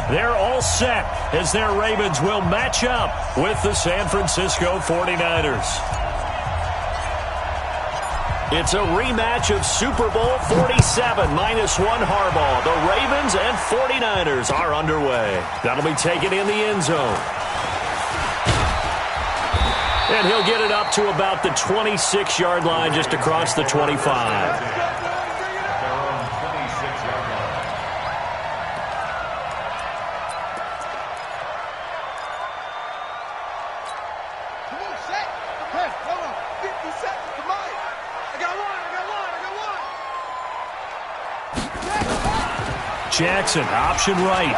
They're all set as their Ravens will match up with the San Francisco 49ers. It's a rematch of Super Bowl 47 -1 Harbaugh. The Ravens and 49ers are underway. That'll be taken in the end zone. And he'll get it up to about the 26-yard line, just across the 25. Jackson, option right.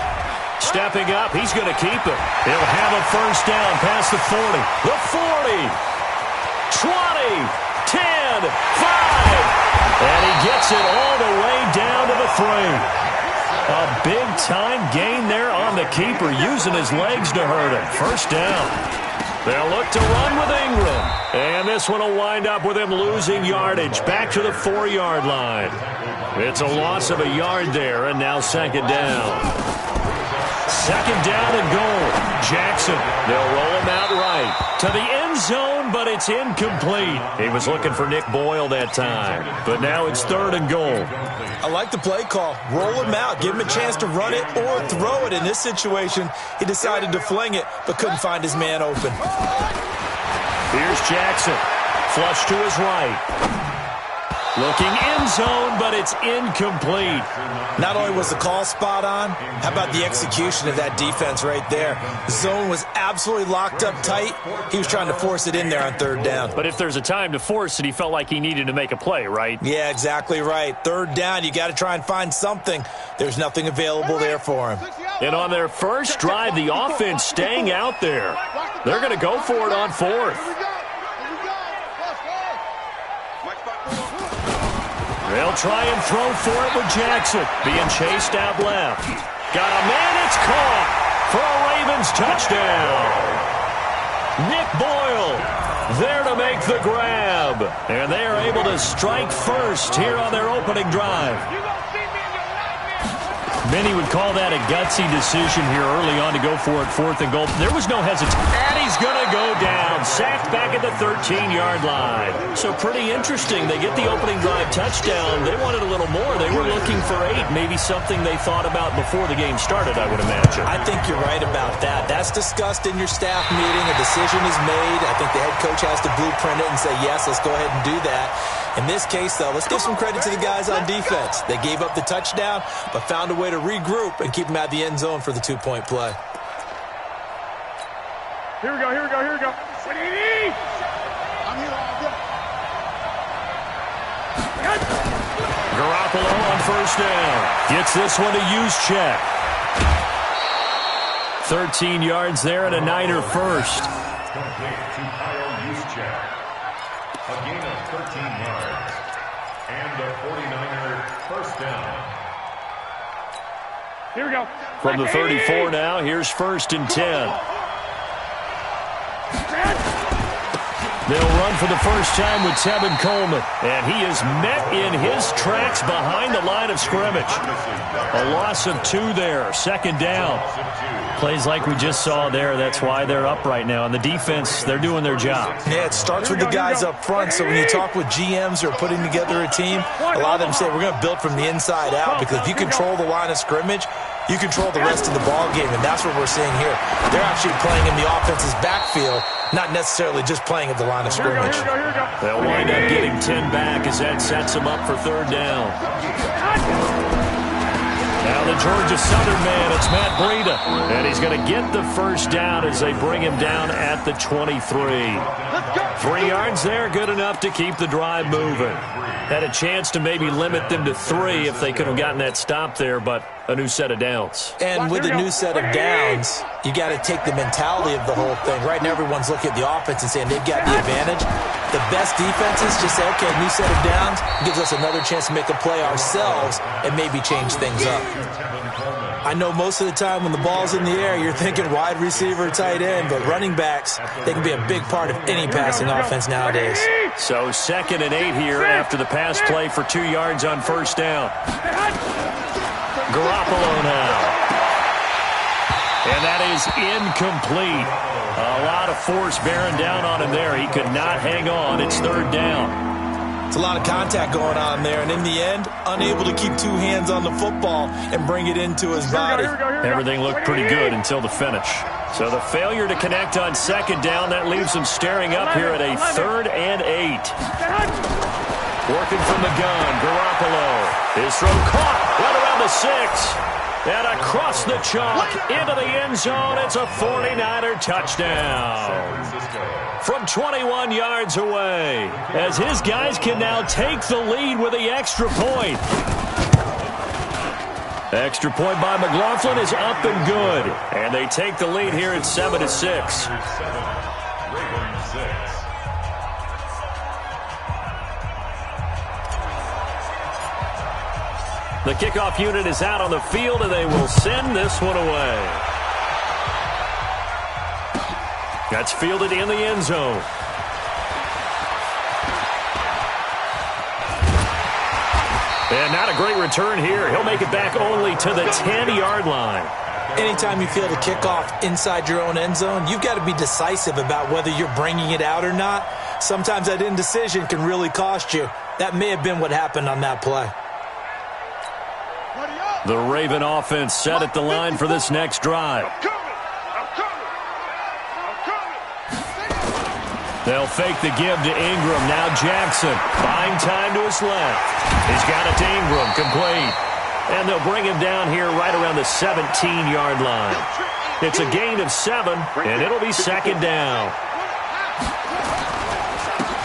Stepping up, he's going to keep it. He'll have a first down past the 40. The 40, 20, 10, 5. And he gets it all the way down to the 3. A big-time gain there on the keeper, using his legs to hurt him. First down. They'll look to run with Ingram. And this one will wind up with him losing yardage back to the 4-yard line. It's a loss of a yard there, and now second down. Second down and goal. Jackson, they'll roll him out right to the end zone, but it's incomplete. He was looking for Nick Boyle that time, but now it's third and goal. I like the play call. Roll him out. Give him a chance to run it or throw it. In this situation, he decided to fling it, but couldn't find his man open. Here's Jackson. Flush to his right. Looking end zone, but it's incomplete. Not only was the call spot on, how about the execution of that defense right there? The zone was absolutely locked up tight. He was trying to force it in there on third down. But if there's a time to force it, he felt like he needed to make a play, right? Yeah, exactly right. Third down, you got to try and find something. There's nothing available there for him. And on their first drive, the offense staying out there. They're going to go for it on fourth. They'll try and throw for it with Jackson. Being chased out left. Got a man, it's caught for a Ravens touchdown. Nick Boyle there to make the grab. And they are able to strike first here on their opening drive. Many would call that a gutsy decision here early on to go for it, fourth and goal. There was no hesitation. And he's going to go down. Sacked back at the 13-yard line. So pretty interesting. They get the opening drive touchdown. They wanted a little more. They were looking for 8. Maybe something they thought about before the game started, I would imagine. I think you're right about that. That's discussed in your staff meeting. A decision is made. I think the head coach has to blueprint it and say, yes, let's go ahead and do that. In this case, though, let's give some credit to the guys on defense. They gave up the touchdown, but found a way to regroup and keep them at the end zone for the 2-point play. Here we go, here we go, here we go. What do you need? I'm here all day. Garoppolo on first down. Gets this one to Juszczyk. 13 yards there and a Niner first. Complete to Kyle Juszczyk. A gain of 13 yards. And a 49er first down. Here we go. From the 34 now, here's first and 10. They'll run for the first time with Tevin Coleman. And he is met in his tracks behind the line of scrimmage. A loss of 2 there. Second down. Plays like we just saw there. That's why they're up right now. And the defense, they're doing their job. Yeah, it starts with the guys up front. So when you talk with GMs who are putting together a team, a lot of them say we're going to build from the inside out. Because if you control the line of scrimmage, you control the rest of the ball game. And that's what we're seeing here. They're actually playing in the offense's backfield, not necessarily just playing at the line of scrimmage. They'll wind up getting 10 back as that sets them up for third down. Now the Georgia Southern man, it's Matt Breida. And he's going to get the first down as they bring him down at the 23. 3 yards there, good enough to keep the drive moving. Had a chance to maybe limit them to 3 if they could have gotten that stop there, but a new set of downs. And with a new set of downs, you got to take the mentality of the whole thing. Right now, everyone's looking at the offense and saying they've got the advantage. The best defenses just say, okay, new set of downs gives us another chance to make a play ourselves and maybe change things up. I know most of the time when the ball's in the air, you're thinking wide receiver, tight end, but running backs, they can be a big part of any passing offense nowadays. So 2nd and 8 here after the pass play for 2 yards on first down. Garoppolo now. And that is incomplete. A lot of force bearing down on him there. He could not hang on. It's third down. It's a lot of contact going on there, and in the end, unable to keep two hands on the football and bring it into his body. Everything looked pretty good until the finish. So the failure to connect on second down, that leaves him staring up here at a 3rd and 8. Working from the gun, Garoppolo. His throw caught right around the 6. And across the chalk into the end zone. It's a 49er touchdown. From 21 yards away, as his guys can now take the lead with the extra point. Extra point by McLaughlin is up and good. And they take the lead here at 7-6. The kickoff unit is out on the field, and they will send this one away. That's fielded in the end zone. And not a great return here. He'll make it back only to the 10-yard line. Anytime you field a kickoff inside your own end zone, you've got to be decisive about whether you're bringing it out or not. Sometimes that indecision can really cost you. That may have been what happened on that play. The Raven offense set at the line for this next drive. They'll fake the give to Ingram. Now Jackson buying time to his left. He's got it to Ingram, complete. And they'll bring him down here right around the 17-yard line. It's a gain of 7, and it'll be second down.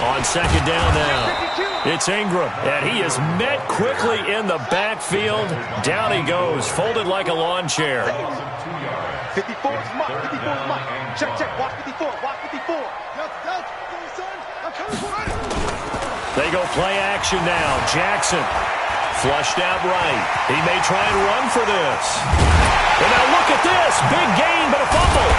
On second down now. It's Ingram, and he is met quickly in the backfield. Down he goes, folded like a lawn chair. 54 is Mike, 54 is Mike. Check, watch 54, watch 54. They go play action now. Jackson flushed out right. He may try and run for this. And now look at this. Big gain, but a fumble.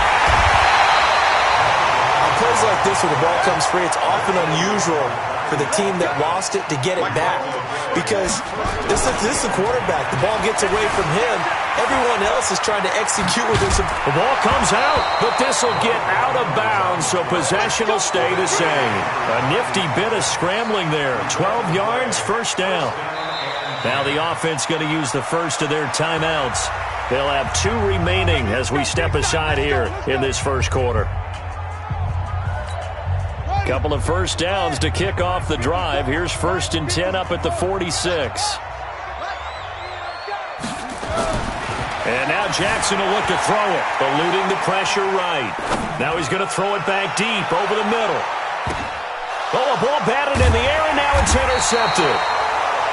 On plays like this where the ball comes free, it's often unusual for the team that lost it to get it back. Because this is the quarterback. The ball gets away from him. Everyone else is trying to execute with this. The ball comes out, but this will get out of bounds, so possession will stay the same. A nifty bit of scrambling there. 12 yards, first down. Now the offense going to use the first of their timeouts. They'll have 2 remaining as we step aside here in this first quarter. Couple of first downs to kick off the drive. Here's 1st and 10 up at the 46. And now Jackson will look to throw it, eluding the pressure right. Now he's going to throw it back deep over the middle. Oh, a ball batted in the air, and now it's intercepted.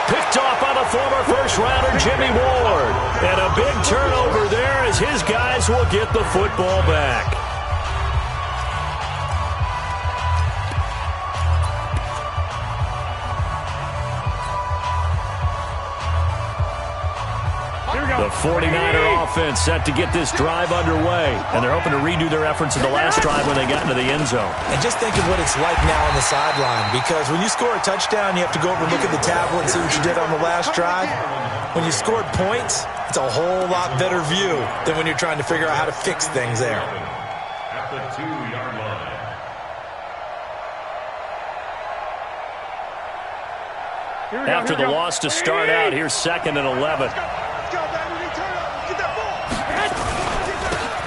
Picked off by the former first-rounder Jimmy Ward. And a big turnover there as his guys will get the football back. The 49er offense set to get this drive underway, and they're hoping to redo their efforts in the last drive when they got into the end zone. And just think of what it's like now on the sideline, because when you score a touchdown, you have to go over and look at the tablet and see what you did on the last drive. When you scored points, it's a whole lot better view than when you're trying to figure out how to fix things there. At the 2-yard line. After the loss to start out, here's 2nd and 11.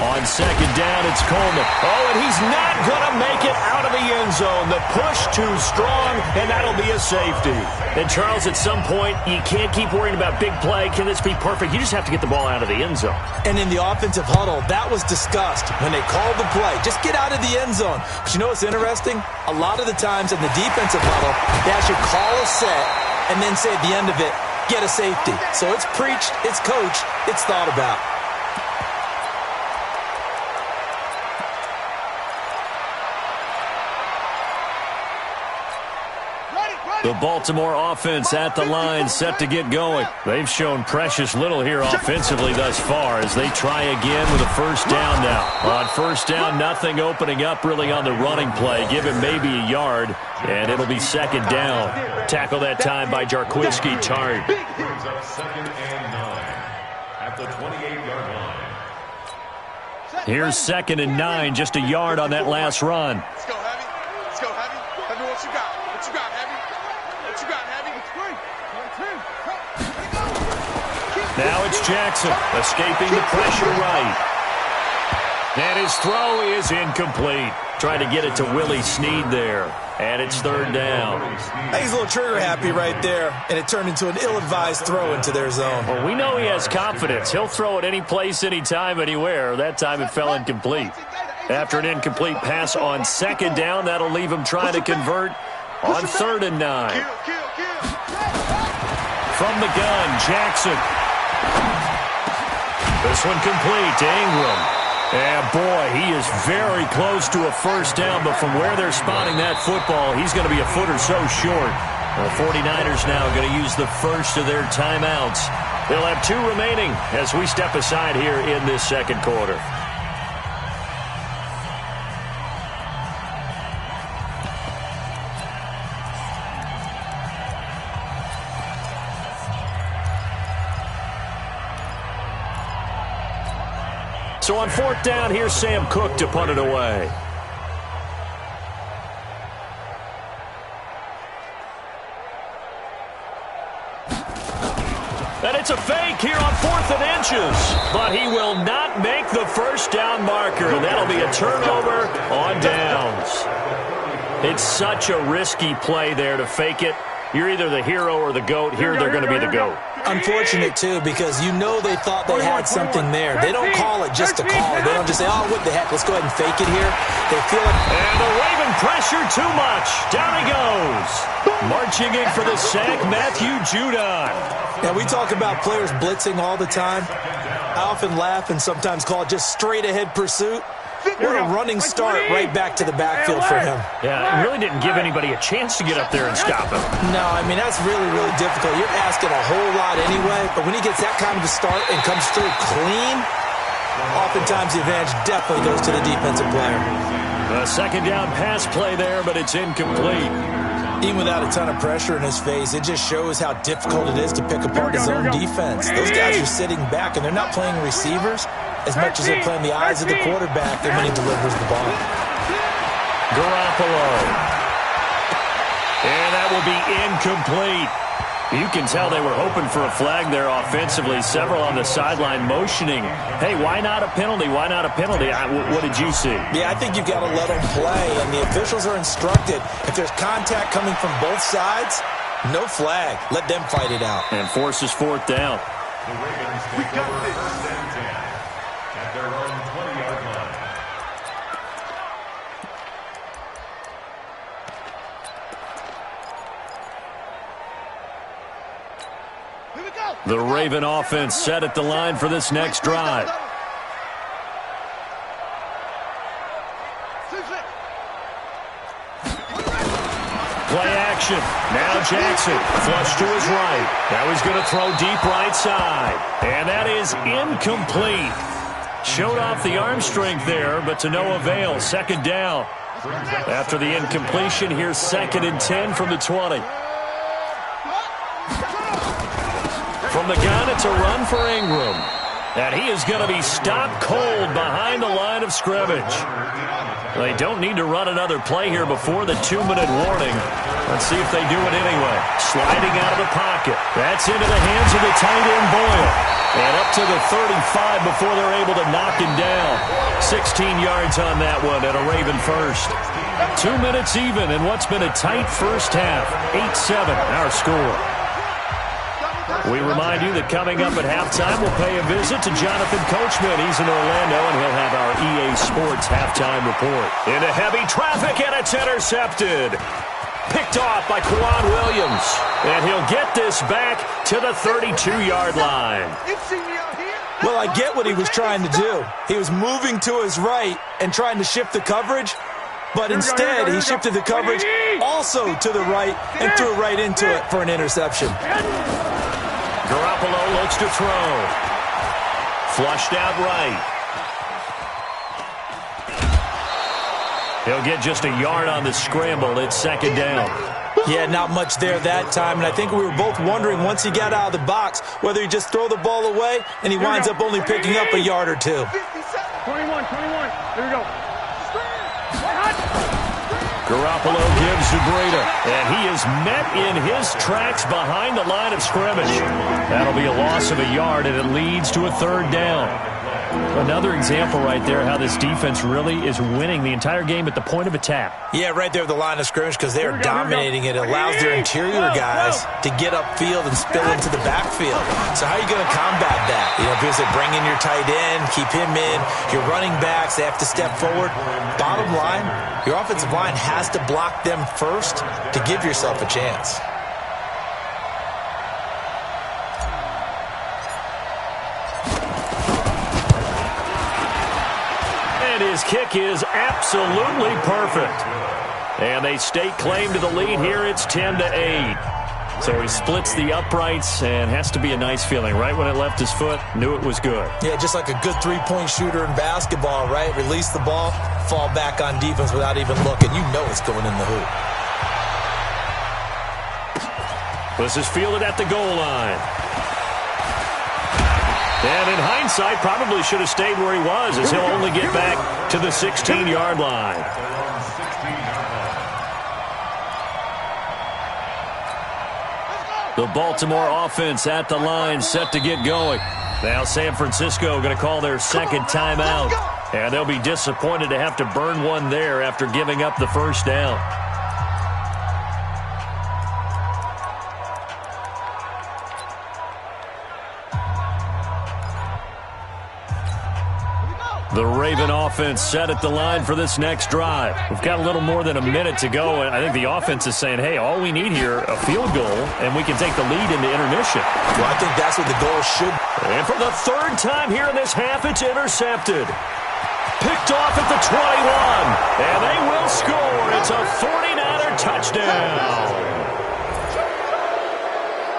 On second down, it's Coleman. Oh, and he's not going to make it out of the end zone. The push too strong, and that'll be a safety. And, Charles, at some point, you can't keep worrying about big play. Can this be perfect? You just have to get the ball out of the end zone. And in the offensive huddle, that was discussed when they called the play. Just get out of the end zone. But you know what's interesting? A lot of the times in the defensive huddle, they actually call a set and then say at the end of it, get a safety. So it's preached, it's coached, it's thought about. The Baltimore offense at the line, set to get going. They've shown precious little here offensively thus far as they try again with a first down now. On first down, nothing opening up really on the running play. Give him maybe a yard, and it'll be second down. Tackle that time by Jarquiski Tartt. Brings up 2nd and 9 at the 28-yard line. Here's 2nd and 9, just a yard on that last run. Let's go, Heavy. Let's go, Heavy. Heavy, what you got? What you got, Heavy? What you got, Heavy? Now it's Jackson, escaping the pressure right. And his throw is incomplete. Trying to get it to Willie Snead there. And it's 3rd down. He's a little trigger happy right there, and it turned into an ill-advised throw into their zone. Well, we know he has confidence. He'll throw it any place, anytime, anywhere. That time it fell incomplete. After an incomplete pass on 2nd down, that'll leave him trying to convert on 3rd and 9. From the gun, Jackson. This one complete to Ingram. And, boy, he is very close to a 1st down, but from where they're spotting that football, he's going to be a foot or so short. The 49ers now going to use the first of their timeouts. They'll have 2 remaining as we step aside here in this 2nd quarter. So on 4th down, here's Sam Cook to punt it away. And it's a fake here on 4th and inches. But he will not make the 1st down marker. That'll be a turnover on downs. It's such a risky play there to fake it. You're either the hero or the GOAT. Here they're going to be the GOAT. Unfortunate, too, because you know they thought they had something there. They don't call it just to call it. They don't just say, oh, what the heck, let's go ahead and fake it here. They feel like... And the Raven pressure too much. Down he goes. Marching in for the sack, Matthew Judon. Now, we talk about players blitzing all the time. I often laugh and sometimes call it just straight-ahead pursuit. What a running start right back to the backfield for him. Yeah, it really didn't give anybody a chance to get up there and stop him. No, I mean, that's really, really difficult. You're asking a whole lot anyway, but when he gets that kind of a start and comes through clean, oftentimes the advantage definitely goes to the defensive player. A 2nd down pass play there, but it's incomplete. Even without a ton of pressure in his face, it just shows how difficult it is to pick apart his own defense. Those guys are sitting back, and they're not playing receivers as much as they're playing the eyes of the quarterback and when he delivers the ball. Garoppolo. And that will be incomplete. You can tell they were hoping for a flag there offensively. Several on the sideline motioning. Hey, why not a penalty? Why not a penalty? What did you see? Yeah, I think you've got to let them play, and the officials are instructed. If there's contact coming from both sides, no flag. Let them fight it out. And forces 4th down. The Ravens take over 1st and 10 at their own 20-yard line. The Raven offense set at the line for this next drive. Play action. Now Jackson. Flush to his right. Now he's going to throw deep right side. And that is incomplete. Showed off the arm strength there, but to no avail. 2nd down. After the incompletion, here's 2nd and 10 from the 20. From the gun, it's a run for Ingram. And he is going to be stopped cold behind the line of scrimmage. They don't need to run another play here before the 2-minute warning. Let's see if they do it anyway. Sliding out of the pocket. That's into the hands of the tight end, Boyle. And up to the 35 before they're able to knock him down. 16 yards on that one and a Raven first. 2 minutes even in what's been a tight first half. 8-7 our score. We remind you that coming up at halftime, we'll pay a visit to Jonathan Coachman. He's in Orlando, and he'll have our EA Sports halftime report. Into heavy traffic, and it's intercepted. Picked off by Quan Williams. And he'll get this back to the 32-yard line. Well, I get what he was trying to do. He was moving to his right and trying to shift the coverage, but instead he shifted the coverage also to the right and threw it right into it for an interception. Garoppolo looks to throw. Flushed out right. He'll get just a yard on the scramble. It's 2nd down. Yeah, not much there that time, and I think we were both wondering once he got out of the box whether he just throw the ball away and he winds up only picking up a yard or two. 21, 21. Here we go. Garoppolo gives to Breida, and he is met in his tracks behind the line of scrimmage. That'll be a loss of a yard, and it leads to a third down. Another example right there how this defense really is winning the entire game at the point of attack. Yeah, right there at the line of scrimmage because they are dominating it. It allows their interior guys to get upfield and spill into the backfield. So how are you going to combat that? You know, because they bring in your tight end, keep him in. Your running backs, they have to step forward. Bottom line, your offensive line has to block them first to give yourself a chance. His kick is absolutely perfect. And they stake claim to the lead here. It's 10-8. So he splits the uprights and has to be a nice feeling. Right when it left his foot, knew it was good. Yeah, just like a good three-point shooter in basketball, right? Release the ball, fall back on defense without even looking. You know it's going in the hoop. This is fielded at the goal line. And in hindsight, probably should have stayed where he was, as he'll only get back to the 16-yard line. The Baltimore offense at the line, set to get going. Now San Francisco going to call their second timeout. And they'll be disappointed to have to burn one there after giving up the first down. The Raven offense set at the line for this next drive. We've got a little more than a minute to go, and I think the offense is saying, hey, all we need here, a field goal, and we can take the lead into intermission. Well, I think that's what the goal should be. And for the third time here in this half, it's intercepted. Picked off at the 21, and they will score. It's a 49er touchdown.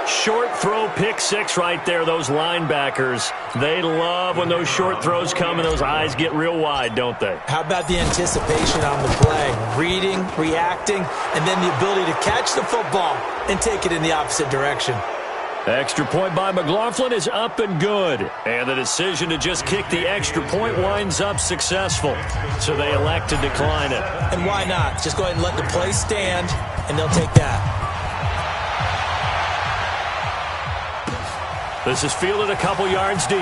Short throw, pick six right there. Those linebackers, they love when those short throws come and those eyes get real wide, don't they? How about the anticipation on the play? Reading, reacting, and then the ability to catch the football and take it in the opposite direction. Extra point by McLaughlin is up and good. And the decision to just kick the extra point winds up successful. So they elect to decline it. And why not? Just go ahead and let the play stand, and they'll take that. This is fielded a couple yards deep.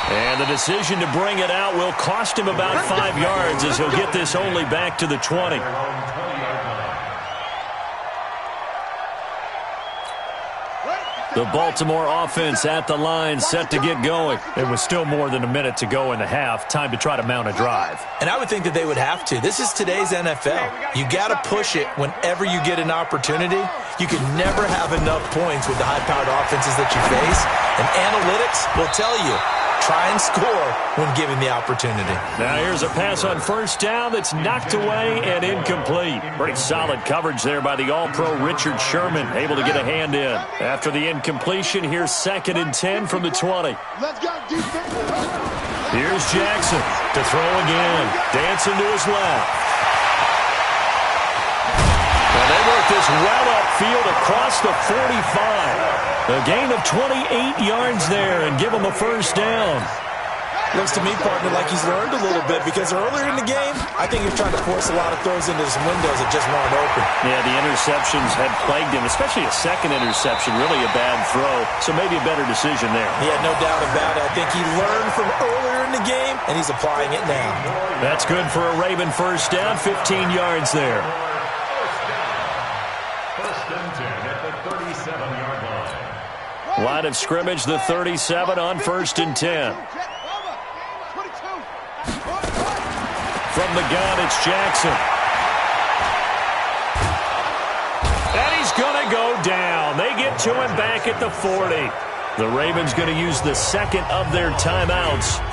And the decision to bring it out will cost him about 5 yards as he'll get this only back to the 20. The Baltimore offense at the line, set to get going. It was still more than a minute to go in the half. Time to try to mount a drive. And I would think that they would have to. This is today's NFL. You got to push it whenever you get an opportunity. You can never have enough points with the high-powered offenses that you face. And analytics will tell you, try and score when given the opportunity. Now here's a pass on first down that's knocked away and incomplete. Pretty solid coverage there by the All-Pro Richard Sherman, able to get a hand in. After the incompletion, here's 2nd and 10 from the 20. Here's Jackson to throw again. Dancing to his left. Well, they work this well upfield across the 45. A gain of 28 yards there and give him a first down. Looks to me, partner, like he's learned a little bit because earlier in the game, I think he was trying to force a lot of throws into some windows that just weren't open. Yeah, the interceptions had plagued him, especially a second interception, really a bad throw. So maybe a better decision there. Yeah, no doubt about it. I think he learned from earlier in the game, and he's applying it now. That's good for a Raven first down, 15 yards there. First and 10 at the 37-yard line. Line of scrimmage, the 37 on 1st and 10. From the gun, it's Jackson. And he's going to go down. They get to him back at the 40. The Ravens going to use the second of their timeouts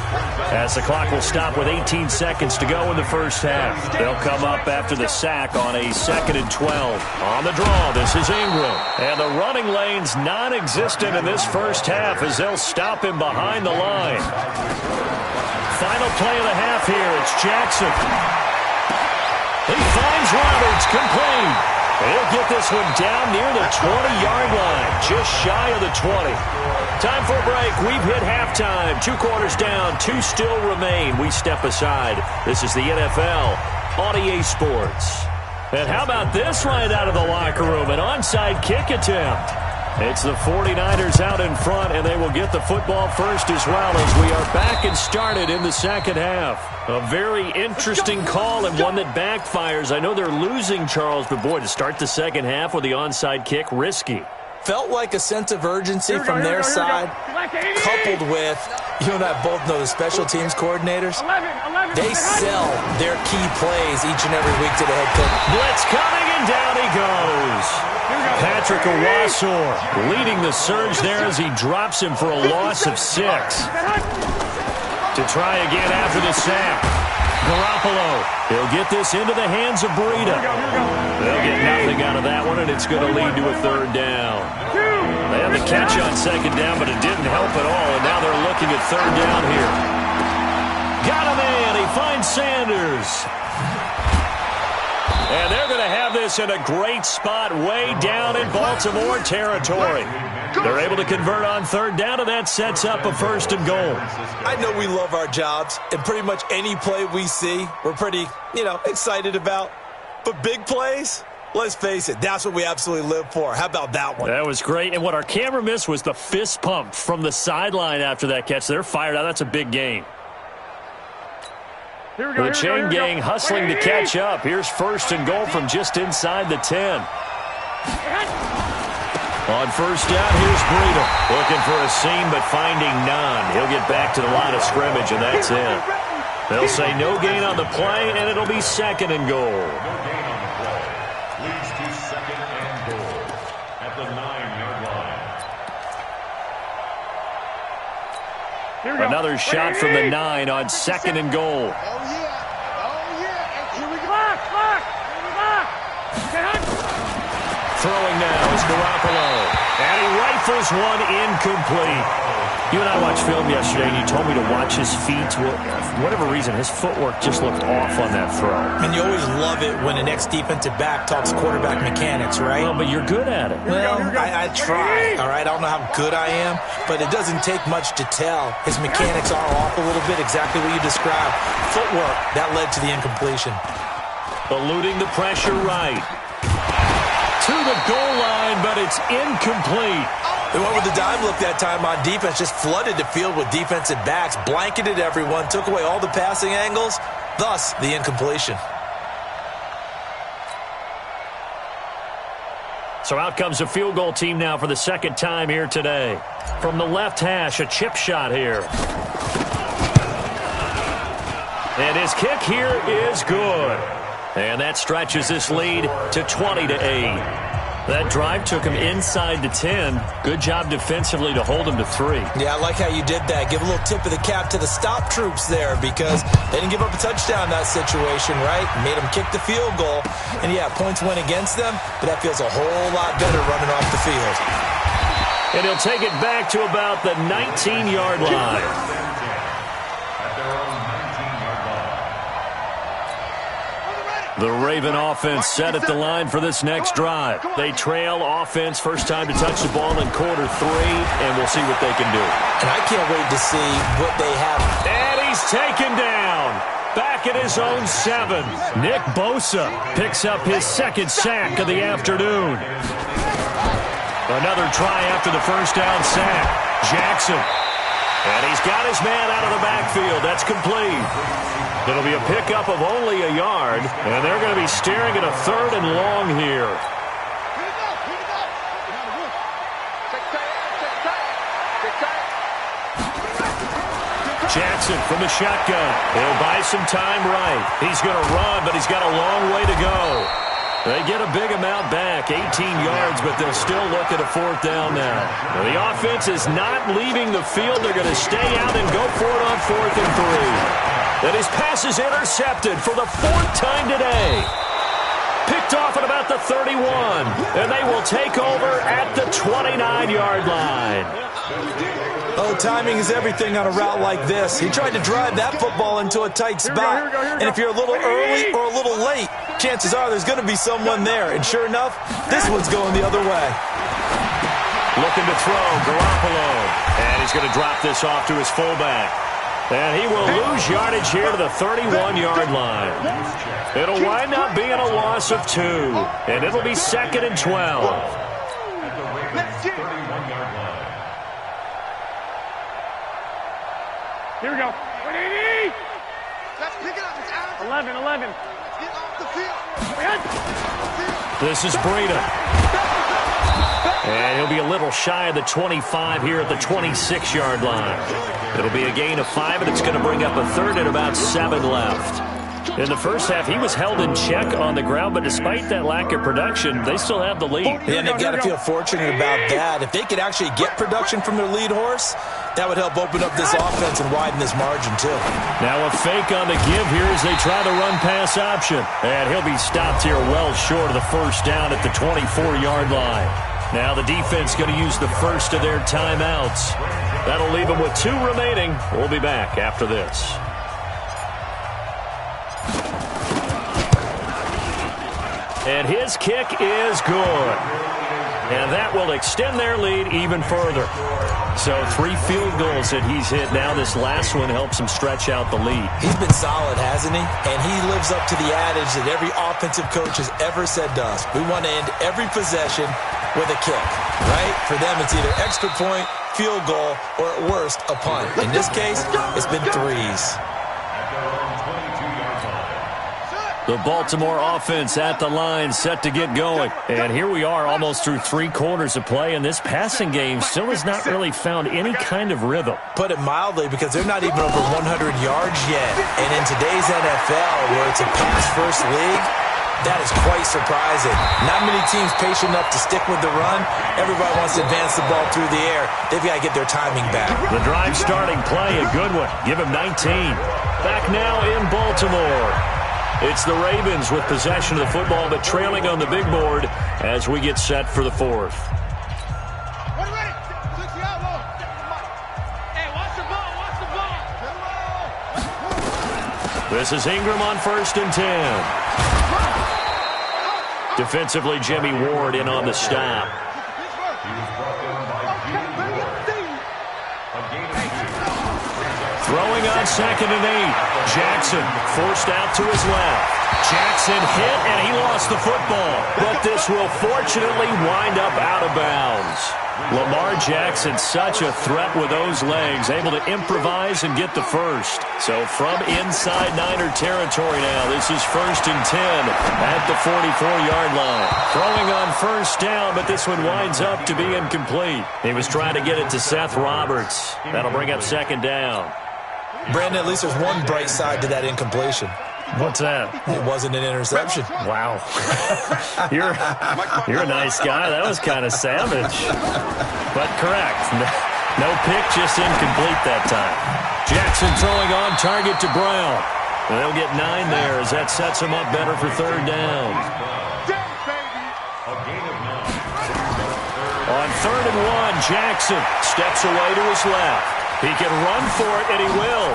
as the clock will stop with 18 seconds to go in the first half. They'll come up after the sack on a 2nd and 12. On the draw, this is Ingram. And the running lane's non-existent in this first half as they'll stop him behind the line. Final play of the half here. It's Jackson. He finds Roberts, complete. He'll get this one down near the 20-yard line, just shy of the 20. Time for a break. We've hit halftime. 2 quarters down, 2 still remain. We step aside. This is the NFL on EA Sports. And how about this right out of the locker room? An onside kick attempt. It's the 49ers out in front, and they will get the football first as well as we are back and started in the second half. A very interesting call and one that backfires. I know they're losing, Charles, but boy, to start the second half with the onside kick, risky. Felt like a sense of urgency from their side, coupled with, you and I both know the special teams coordinators. They sell their key plays each and every week to the head coach. Blitz coming, and down he goes. Patrick Owasor leading the surge there as he drops him for a loss of 6. To try again after the sack. Garoppolo, he'll get this into the hands of Breida. They'll get nothing out of that one, and it's going to lead to a 3rd down. They had the catch on 2nd down, but it didn't help at all, and now they're looking at 3rd down here. Got him in. He finds Sanders. And they're going to have this in a great spot way down in Baltimore territory. They're able to convert on 3rd down, and that sets up a 1st and goal. I know we love our jobs, and pretty much any play we see, we're pretty, excited about. But big plays, let's face it, that's what we absolutely live for. How about that one? That was great, and what our camera missed was the fist pump from the sideline after that catch. They're fired out. That's a big gain. The chain gang hustling to catch up. Here's 1st and goal from just inside the 10. On 1st down, here's Breida. Looking for a seam, but finding none. He'll get back to the line of scrimmage, and that's it. They'll say no gain on the play, and it'll be 2nd and goal. No gain on the play. Leads to 2nd and goal at the 9-yard line. Another shot from the 9 on 2nd and goal. Throwing now is Garoppolo. And he rifles one incomplete. You and I watched film yesterday, and you told me to watch his feet. For whatever reason, his footwork just looked off on that throw. And you always love it when an ex-defensive back talks quarterback mechanics, right? Well, but you're good at it. Well, I try, all right? I don't know how good I am, but it doesn't take much to tell. His mechanics are off a little bit, exactly what you described. Footwork, that led to the incompletion. Eluding the pressure right. To the goal line, but it's incomplete. They went with the dime look that time on defense, just flooded the field with defensive backs, blanketed everyone, took away all the passing angles, thus the incompletion. So out comes a field goal team now for the 2nd time here today. From the left hash, a chip shot here. And his kick here is good. And that stretches this lead to 20-8. That drive took him inside the 10. Good job defensively to hold him to 3. Yeah, I like how you did that. Give a little tip of the cap to the stop troops there because they didn't give up a touchdown in that situation, right? Made them kick the field goal. And, yeah, points went against them, but that feels a whole lot better running off the field. And he'll take it back to about the 19-yard line. The Raven offense set at the line for this next drive. They trail offense, first time to touch the ball in quarter 3, and we'll see what they can do. And I can't wait to see what they have. And he's taken down. Back at his own 7. Nick Bosa picks up his 2nd sack of the afternoon. Another try after the first down sack. Jackson. And he's got his man out of the backfield. That's complete. It'll be a pickup of only a yard, and they're going to be staring at a 3rd and long here. Jackson from the shotgun. He'll buy some time right. He's going to run, but he's got a long way to go. They get a big amount back, 18 yards, but they'll still look at a 4th down now. The offense is not leaving the field. They're going to stay out and go for it on 4th and 3. And his pass is intercepted for the 4th time today. Picked off at about the 31. And they will take over at the 29-yard line. Oh, timing is everything on a route like this. He tried to drive that football into a tight spot. And if you're a little early or a little late, chances are there's going to be someone there. And sure enough, this one's going the other way. Looking to throw, Garoppolo. And he's going to drop this off to his fullback. And he will lose yardage here to the 31-yard line. It'll wind up being a loss of 2. And it'll be 2nd and 12. At the Ravens' 31-yard line. Here we go. 180. Let's pick it up. It's out. 11. Get off the field. This is Breida. And he'll be a little shy of the 25 here at the 26-yard line. It'll be a gain of 5, and it's going to bring up a 3rd and about 7 left. In the first half, he was held in check on the ground, but despite that lack of production, they still have the lead. And they've got to feel fortunate about that. If they could actually get production from their lead horse, that would help open up this offense and widen this margin, too. Now a fake on the give here as they try the run-pass option. And he'll be stopped here well short of the first down at the 24-yard line. Now the defense going to use the first of their timeouts. That'll leave them with 2 remaining. We'll be back after this. And his kick is good. And that will extend their lead even further. So 3 field goals that he's hit now. This last one helps him stretch out the lead. He's been solid, hasn't he? And he lives up to the adage that every offensive coach has ever said to us. We want to end every possession with a kick, right? For them, it's either extra point, field goal, or at worst, a punt. In this case, it's been 3s. The Baltimore offense at the line, set to get going. And here we are almost through 3 quarters of play, and this passing game still has not really found any kind of rhythm. Put it mildly, because they're not even over 100 yards yet. And in today's NFL, where it's a pass-first league, that is quite surprising. Not many teams patient enough to stick with the run. Everybody wants to advance the ball through the air. They've got to get their timing back. The drive starting play, a good one. Give him 19. Back now in Baltimore. It's the Ravens with possession of the football, but trailing on the big board as we get set for the 4th. This is Ingram on 1st and 10. Defensively, Jimmy Ward in on the stop. Throwing on 2nd and 8. Jackson forced out to his left. Jackson hit, and he lost the football. But this will fortunately wind up out of bounds. Lamar Jackson, such a threat with those legs, able to improvise and get the first. So from inside Niner territory now, this is 1st and 10 at the 44-yard line. Throwing on 1st down, but this one winds up to be incomplete. He was trying to get it to Seth Roberts. That'll bring up 2nd down. Brandon, at least there's one bright side to that incompletion. What's that? It wasn't an interception. Wow. You're a nice guy. That was kind of savage. But correct. No pick, just incomplete that time. Jackson throwing on target to Brown. And they'll get 9 there as that sets him up better for 3rd down. On 3rd and 1, Jackson steps away to his left. He can run for it, and he will.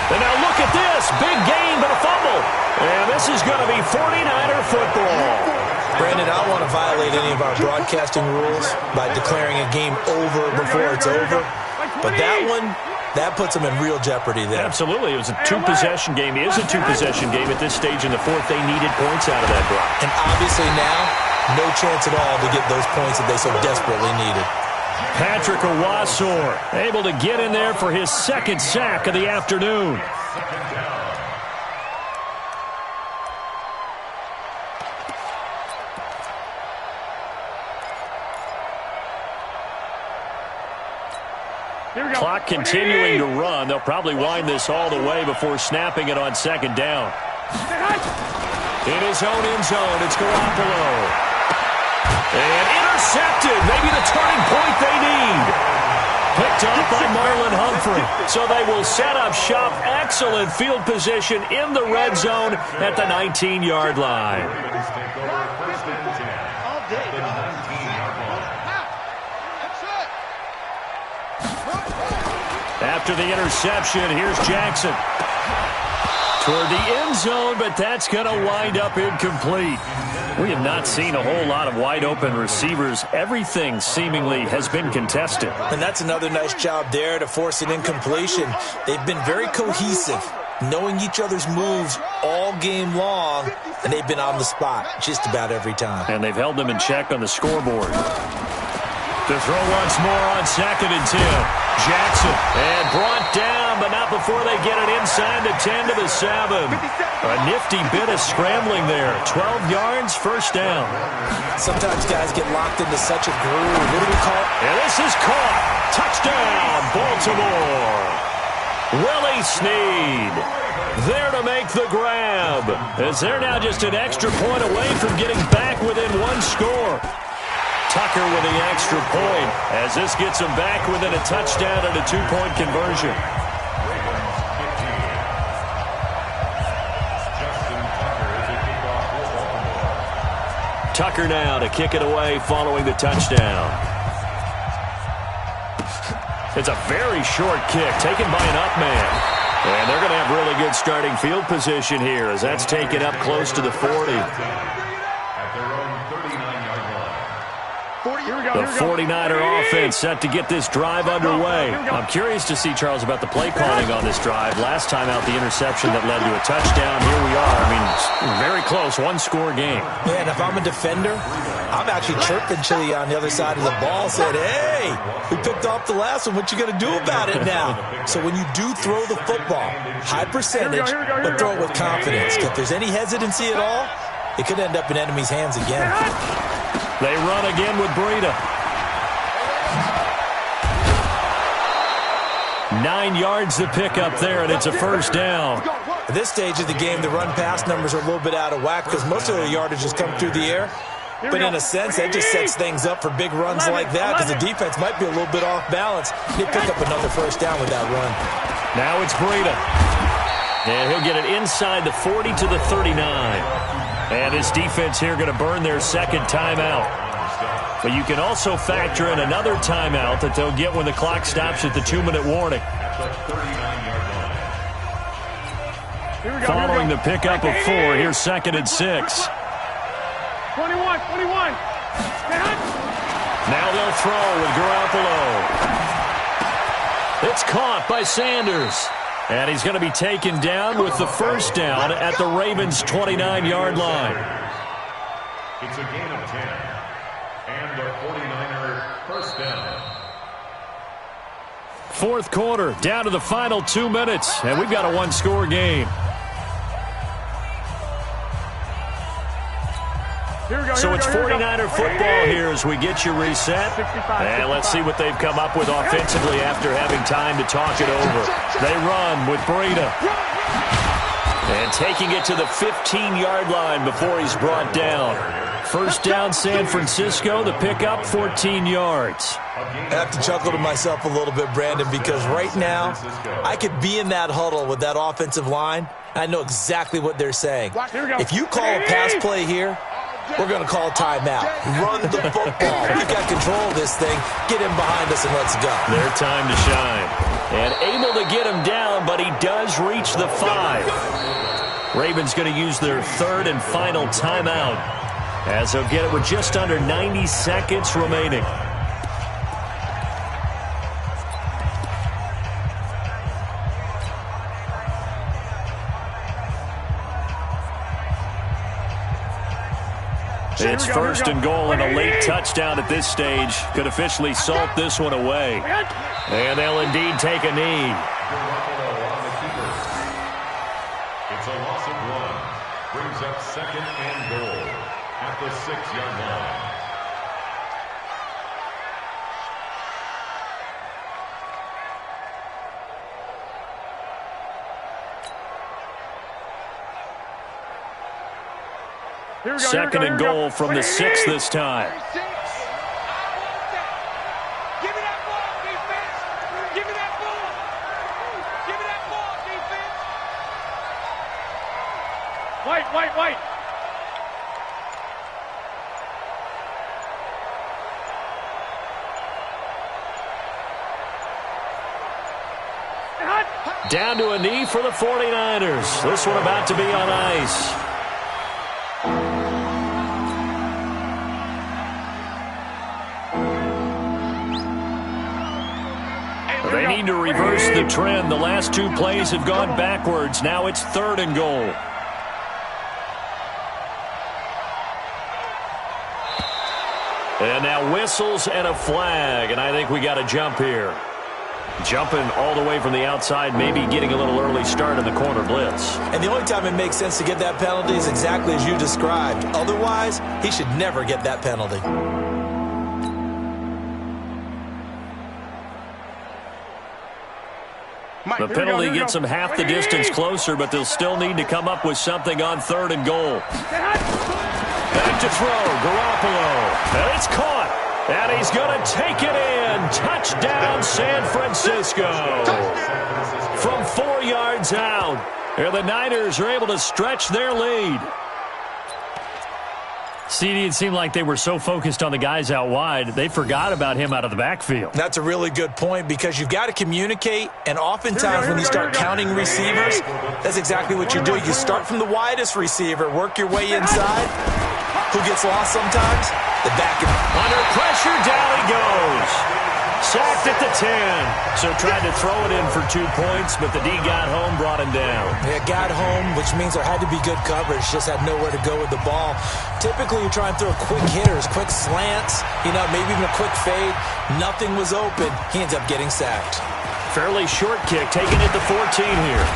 And now look at this. Big gain, but a fumble. And this is going to be 49er football. Brandon, I don't want to violate any of our broadcasting rules by declaring a game over before it's over. But that one, that puts them in real jeopardy there. Absolutely. It was a 2-possession game. It is a 2-possession game at this stage in the 4th. They needed points out of that drive. And obviously now, no chance at all to get those points that they so desperately needed. Patrick Owasor able to get in there for his 2nd sack of the afternoon. Clock continuing to run. They'll probably wind this all the way before snapping it on 2nd down. In his own end zone, it's Garoppolo. And intercepted. Maybe the turning point they need. Picked off by Marlon Humphrey. So they will set up shop. Excellent field position in the red zone at the 19-yard line. after the interception. Here's Jackson. Toward the end zone, but that's going to wind up incomplete. We have not seen a whole lot of wide-open receivers. Everything seemingly has been contested. And that's another nice job there to force an incompletion. They've been very cohesive, knowing each other's moves all game long, and they've been on the spot just about every time. And they've held them in check on the scoreboard. To throw once more on 2nd and 10. Jackson, and brought down, but not before they get it inside the 10 to the 7. A nifty bit of scrambling there. 12 yards, first down. Sometimes guys get locked into such a groove. What do we call it? And this is caught. Touchdown, Baltimore. Willie Snead there to make the grab, as they're now just an extra point away from getting back within one score. Tucker with the extra point as this gets them back within a touchdown and a 2-point conversion. Tucker now to kick it away following the touchdown. It's a very short kick taken by an up man. And they're going to have really good starting field position here as that's taken up close to the 40. The 49er offense set to get this drive underway. I'm curious to see, Charles, about the play calling on this drive. Last time out, the interception that led to a touchdown. Here we are. I mean, very close, one-score game. Yeah, and if I'm a defender, I'm actually chirping Chili on the other side of the ball, saying, hey, we picked off the last one. What you going to do about it now? So when you do throw the football, high percentage, but throw it with confidence. If there's any hesitancy at all, it could end up in enemy's hands again. They run again with Breida. 9 yards to pick up there, and it's a first down. At this stage of the game, the run-pass numbers are a little bit out of whack because most of their yardage has come through the air. But in a sense, that just sets things up for big runs like that because the defense might be a little bit off balance. They pick up another first down with that run. Now it's Breida. And he'll get it inside the 40 to the 39. And his defense here going to burn their second timeout. But you can also factor in another timeout that they'll get when the clock stops at the 2-minute warning. Following the pickup of 4, here's 2nd and 6. 21. Now they'll throw with Garoppolo. It's caught by Sanders. And he's going to be taken down with the first down at the Ravens' 29-yard line. It's a gain of 10. And the 49er first down. Fourth quarter, down to the final 2 minutes. And we've got a one-score game. So it's 49er football here as we get you reset. And let's see what they've come up with offensively after having time to talk it over. They run with Breida. And taking it to the 15-yard line before he's brought down. First down, San Francisco. The pickup, 14 yards. I have to chuckle to myself a little bit, Brandon, because right now I could be in that huddle with that offensive line. I know exactly what they're saying. If you call a pass play here, we're going to call a timeout. Run the football. We've got control of this thing. Get him behind us and let's go. Their time to shine. And able to get him down, but he does reach the 5. Ravens going to use their third and final timeout as they'll get it with just under 90 seconds remaining. It's first and goal, and a late touchdown at this stage could officially salt this one away. And they'll indeed take a knee. It's a loss of 1. Brings up second and goal at the 6-yard line. Second and goal from the 6 this time. Give me that ball, defense. Give me that ball. Give me that ball, defense. White. Down to a knee for the 49ers. This one about to be on ice. They need to reverse the trend. The last two plays have gone backwards. Now it's 3rd and goal. And now whistles and a flag, and I think we got a jump here. Jumping all the way from the outside, maybe getting a little early start in the corner blitz. And the only time it makes sense to get that penalty is exactly as you described. Otherwise, he should never get that penalty. The penalty gets them half the distance closer, but they'll still need to come up with something on 3rd and goal. Back to throw, Garoppolo. And it's caught. And he's going to take it in. Touchdown, San Francisco. From 4 yards out. And the Niners are able to stretch their lead. CD, it seemed like they were so focused on the guys out wide, they forgot about him out of the backfield. That's a really good point because you've got to communicate, and oftentimes when you start counting receivers, that's exactly what you do. You start from the widest receiver, work your way inside. Who gets lost sometimes? The back end. Under pressure, down he goes. Sacked at the 10. So tried to throw it in for 2 points, but the D got home, brought him down. Yeah, got home, which means there had to be good coverage. Just had nowhere to go with the ball. Typically, you try and throw quick hitters, quick slants, maybe even a quick fade. Nothing was open. He ends up getting sacked. Fairly short kick, taking it to 14 here.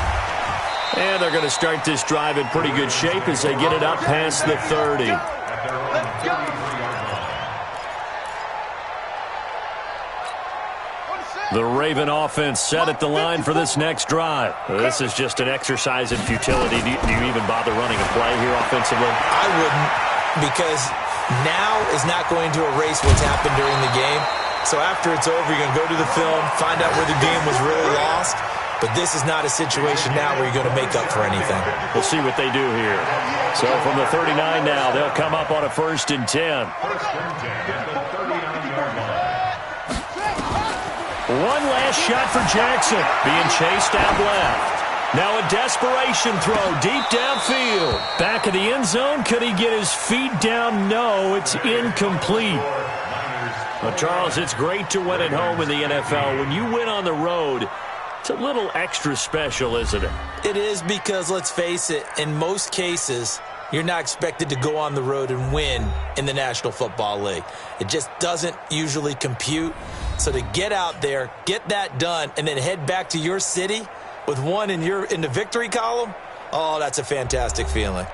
And they're going to start this drive in pretty good shape as they get it up past the 30. The Raven offense set at the line for this next drive. This is just an exercise in futility. Do you even bother running a play here offensively? I wouldn't, because now is not going to erase what's happened during the game. So after it's over, you're going to go to the film, find out where the game was really lost. But this is not a situation now where you're going to make up for anything. We'll see what they do here. So from the 39 now, they'll come up on a 1st and 10. First and 10 at the 39-yard line. One last shot for Jackson, being chased out left. Now a desperation throw deep downfield. Back of the end zone, could he get his feet down? No, it's incomplete. Well, Charles, it's great to win at home in the NFL. When you win on the road, it's a little extra special, isn't it? It is because, let's face it, in most cases, you're not expected to go on the road and win in the National Football League. It just doesn't usually compute. So to get out there, get that done, and then head back to your city with one in the victory column, oh, that's a fantastic feeling.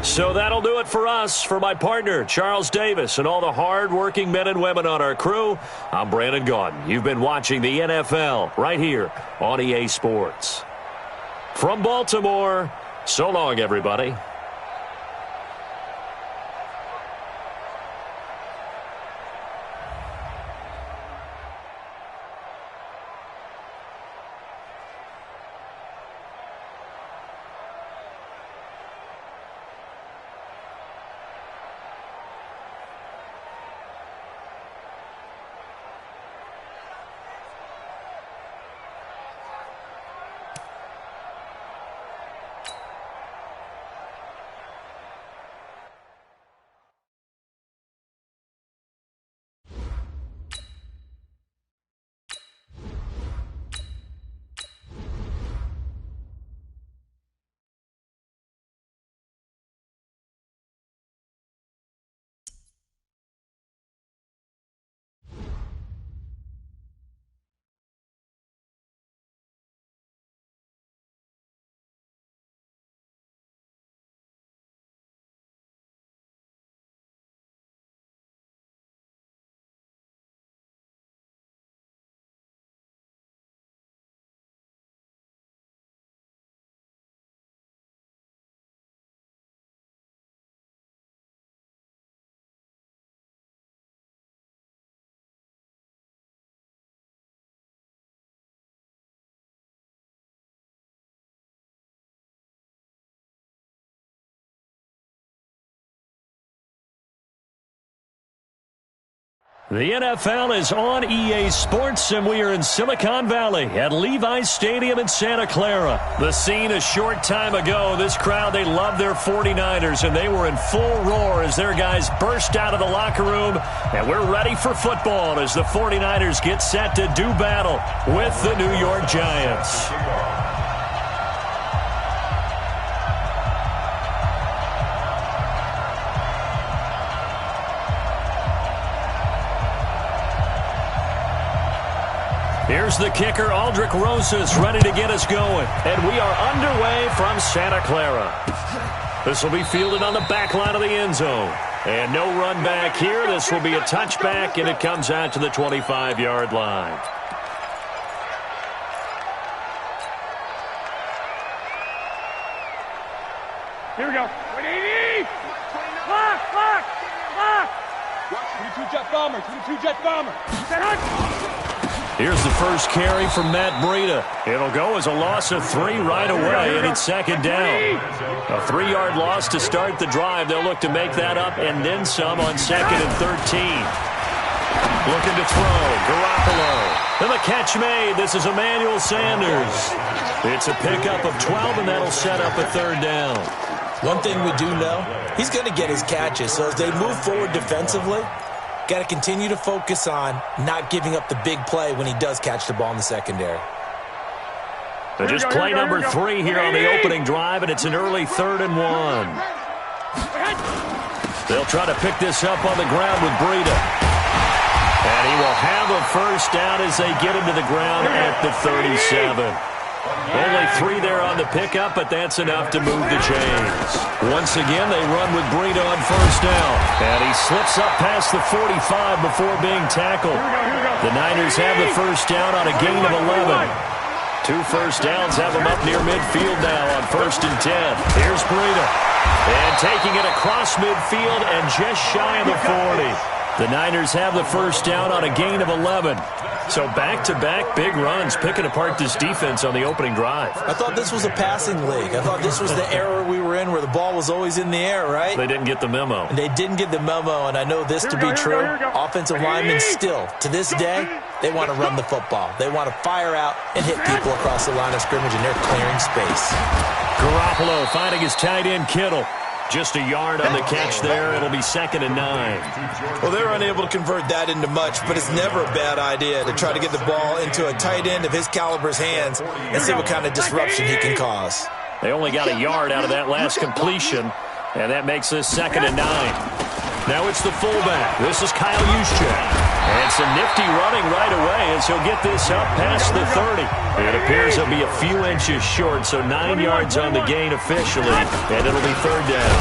So that'll do it for us. For my partner, Charles Davis, and all the hard-working men and women on our crew, I'm Brandon Gaudin. You've been watching the NFL right here on EA Sports. From Baltimore, so long, everybody. The NFL is on EA Sports, and we are in Silicon Valley at Levi's Stadium in Santa Clara. The scene a short time ago, this crowd, they love their 49ers, and they were in full roar as their guys burst out of the locker room. And we're ready for football as the 49ers get set to do battle with the New York Giants. Here's the kicker, Aldrich Rosas, ready to get us going. And we are underway from Santa Clara. This will be fielded on the back line of the end zone. And no run back here. This will be a touchback, and it comes out to the 25-yard line. Here we go. 180! Lock! 22 jet bomber. Set hunt! Here's the first carry from Matt Breida. It'll go as a loss of 3 right away, and it's second down. A 3-yard loss to start the drive. They'll look to make that up and then some on 2nd and 13. Looking to throw. Garoppolo. And the catch made. This is Emmanuel Sanders. It's a pickup of 12, and that'll set up a 3rd down. One thing we do know, he's going to get his catches. So as they move forward defensively, got to continue to focus on not giving up the big play when he does catch the ball in the secondary. So just play number 3 here on the opening drive, and it's an early 3rd and 1. They'll try to pick this up on the ground with Breida. And he will have a first down as they get him to the ground at the 37. Only 3 there on the pickup, but that's enough to move the chains. Once again, they run with Breida on first down. And he slips up past the 45 before being tackled. The Niners have the first down on a gain of 11. 2 first downs have them up near midfield now on 1st and 10. Here's Breida. And taking it across midfield and just shy of the 40. The Niners have the first down on a gain of 11. So back-to-back big runs, picking apart this defense on the opening drive. I thought this was a passing league. I thought this was the era we were in where the ball was always in the air, right? They didn't get the memo. And they didn't get the memo, and I know this to be true. Offensive linemen still, to this day, they want to run the football. They want to fire out and hit people across the line of scrimmage, and they're clearing space. Garoppolo finding his tight end, Kittle. Just a yard on the catch there. It'll be 2nd and 9. Well, they're unable to convert that into much, but it's never a bad idea to try to get the ball into a tight end of his caliber's hands and see what kind of disruption he can cause. They only got a yard out of that last completion, and that makes this 2nd and 9. Now it's the fullback. This is Kyle Juszczyk. And some nifty running right away as he'll get this up past the 30. It appears he'll be a few inches short, so 9 yards on the gain officially, and it'll be 3rd down.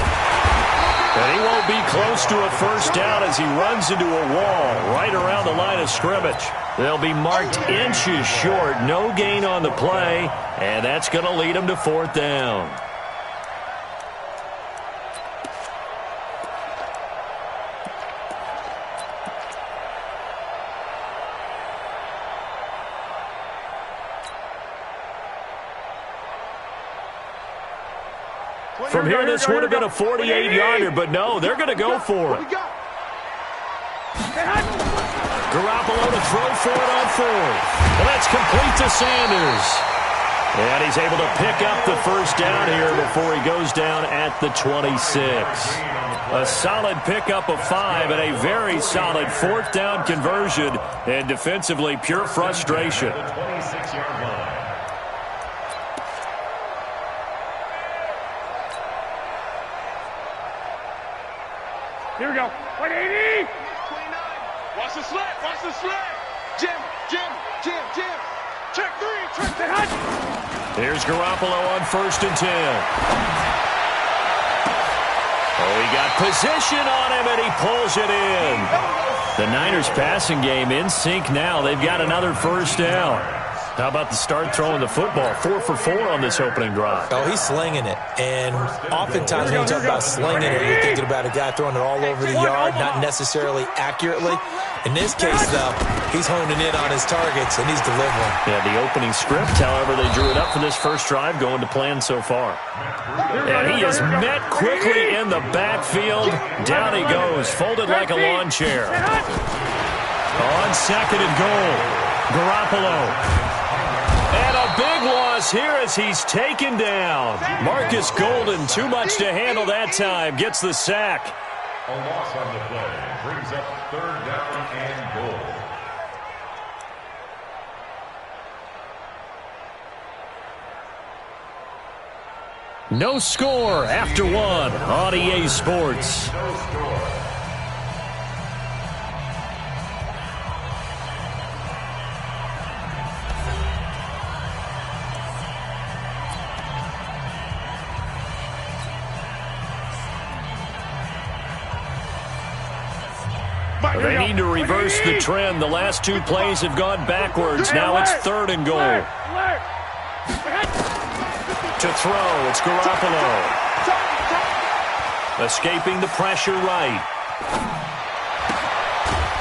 And he won't be close to a first down as he runs into a wall right around the line of scrimmage. They'll be marked inches short, no gain on the play, and that's going to lead him to 4th down. From here, this would have been a 48-yarder, but no, they're going to go for it. Garoppolo to throw for it on 4th. And that's complete to Sanders. And he's able to pick up the first down here before he goes down at the 26. A solid pickup of 5 and a very solid 4th down conversion. And defensively, pure frustration. Here we go. 180! Watch the slant. Jim. Check 3. Set hunt! Here's Garoppolo on 1st and 10. Oh, he got position on him, and he pulls it in. The Niners passing game in sync now. They've got another first down. How about the start throwing the football? 4 for 4 on this opening drive. Oh, he's slinging it. And oftentimes when you talk about slinging it, you're thinking about a guy throwing it all over the yard, not necessarily accurately. In this case, though, he's honing in on his targets, and he's delivering. Yeah, the opening script, however, they drew it up for this first drive, going to plan so far. And he is met quickly in the backfield. Down he goes, folded like a lawn chair. On second and goal, Garoppolo. And a big loss here as he's taken down. Marcus Golden, too much to handle that time, gets the sack. A loss on the play brings up third down and goal. No score after one on EA Sports. No score. They need to reverse the trend. The last two plays have gone backwards. Now it's third and goal. To throw, it's Garoppolo. Escaping the pressure right.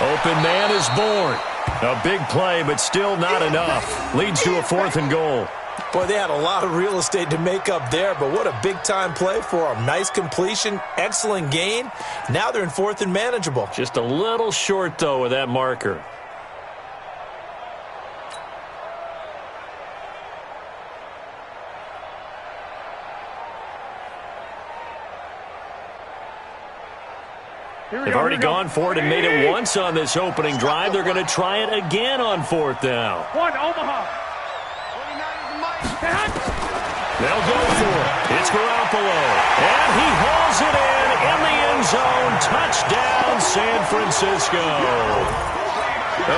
Open man is born. A big play, but still not enough. Leads to a fourth and goal. Boy, they had a lot of real estate to make up there, but what a big-time play for them. Nice completion, excellent gain. Now they're in fourth and manageable. Just a little short, though, with that marker. They've already gone for it and made it once on this opening drive. They're going to try it again on fourth down. One, Omaha. They'll go for it. It's Garoppolo. And he hauls it in the end zone. Touchdown, San Francisco.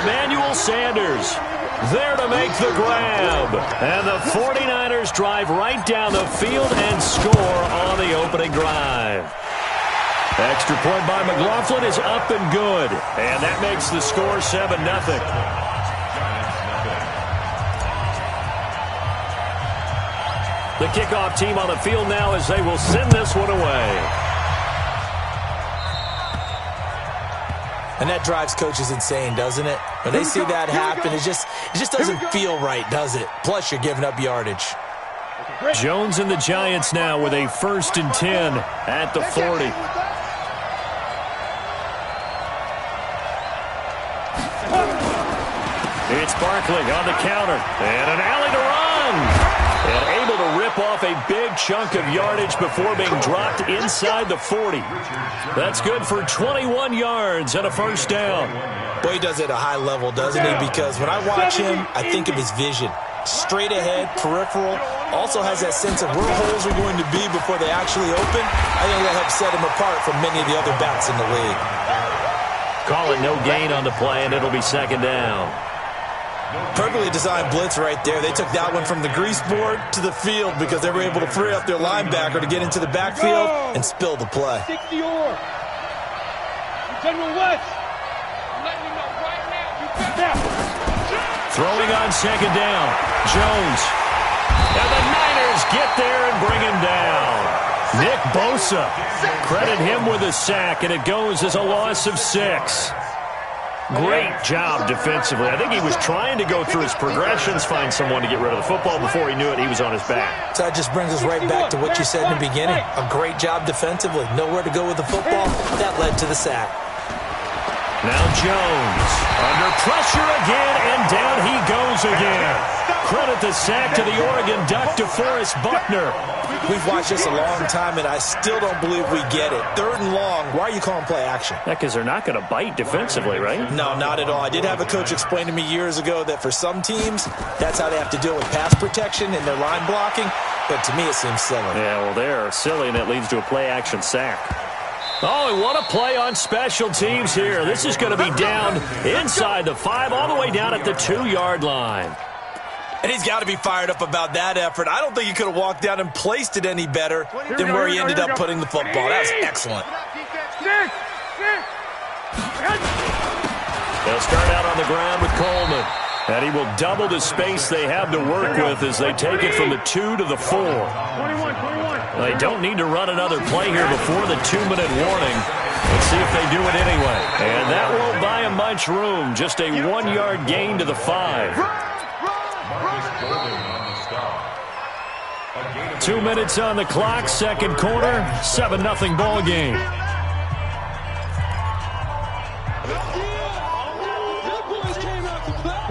Emmanuel Sanders there to make the grab. And the 49ers drive right down the field and score on the opening drive. Extra point by McLaughlin is up and good. And that makes the score 7-0. The kickoff team on the field now as they will send this one away. And that drives coaches insane, doesn't it? When they see that happen, it just doesn't feel right, does it? Plus, you're giving up yardage. Jones and the Giants now with a 1st and 10 at the 40. It's Barkley on the counter. And an alley to run. And able to rip off a big chunk of yardage before being dropped inside the 40. That's good for 21 yards and a first down. Boy, he does it at a high level, doesn't he? Because when I watch him, I think of his vision. Straight ahead, peripheral. Also has that sense of where holes are going to be before they actually open. I think that helps set him apart from many of the other backs in the league. Call it no gain on the play, and it'll be second down. Perfectly designed blitz right there. They took that one from the grease board to the field because they were able to free up their linebacker to get into the backfield and spill the play. 60 or. General West. I'm letting you know right now. You got that. Throwing on second down. Jones. And the Niners get there and bring him down. Nick Bosa. Credit him with a sack, and it goes as a loss of 6. Great job defensively. I think he was trying to go through his progressions, find someone to get rid of the football. Before he knew it, he was on his back. So that just brings us right back to what you said in the beginning. A great job defensively. Nowhere to go with the football. That led to the sack. Now Jones under pressure again, and down he goes again. Credit the sack to the Oregon Duck, DeForest Buckner. We've watched this a long time, and I still don't believe we get it. 3rd and long, why are you calling play action? Yeah, because they're not going to bite defensively, right? No, not at all. I did have a coach explain to me years ago that for some teams, that's how they have to deal with pass protection and their line blocking. But to me, it seems silly. Yeah, well, they're silly, and it leads to a play-action sack. Oh, and what a play on special teams here. This is going to be down inside the 5, all the way down at the 2-yard line. And he's got to be fired up about that effort. I don't think he could have walked down and placed it any better than where he ended up putting the football. That was excellent. They'll start out on the ground with Coleman. And he will double the space they have to work with as they take it from the 2 to the 4. They don't need to run another play here before the 2-minute warning. Let's see if they do it anyway. And that won't buy him much room. Just a 1-yard gain to the 5. 2 minutes on the clock, second quarter, 7-0 ball game.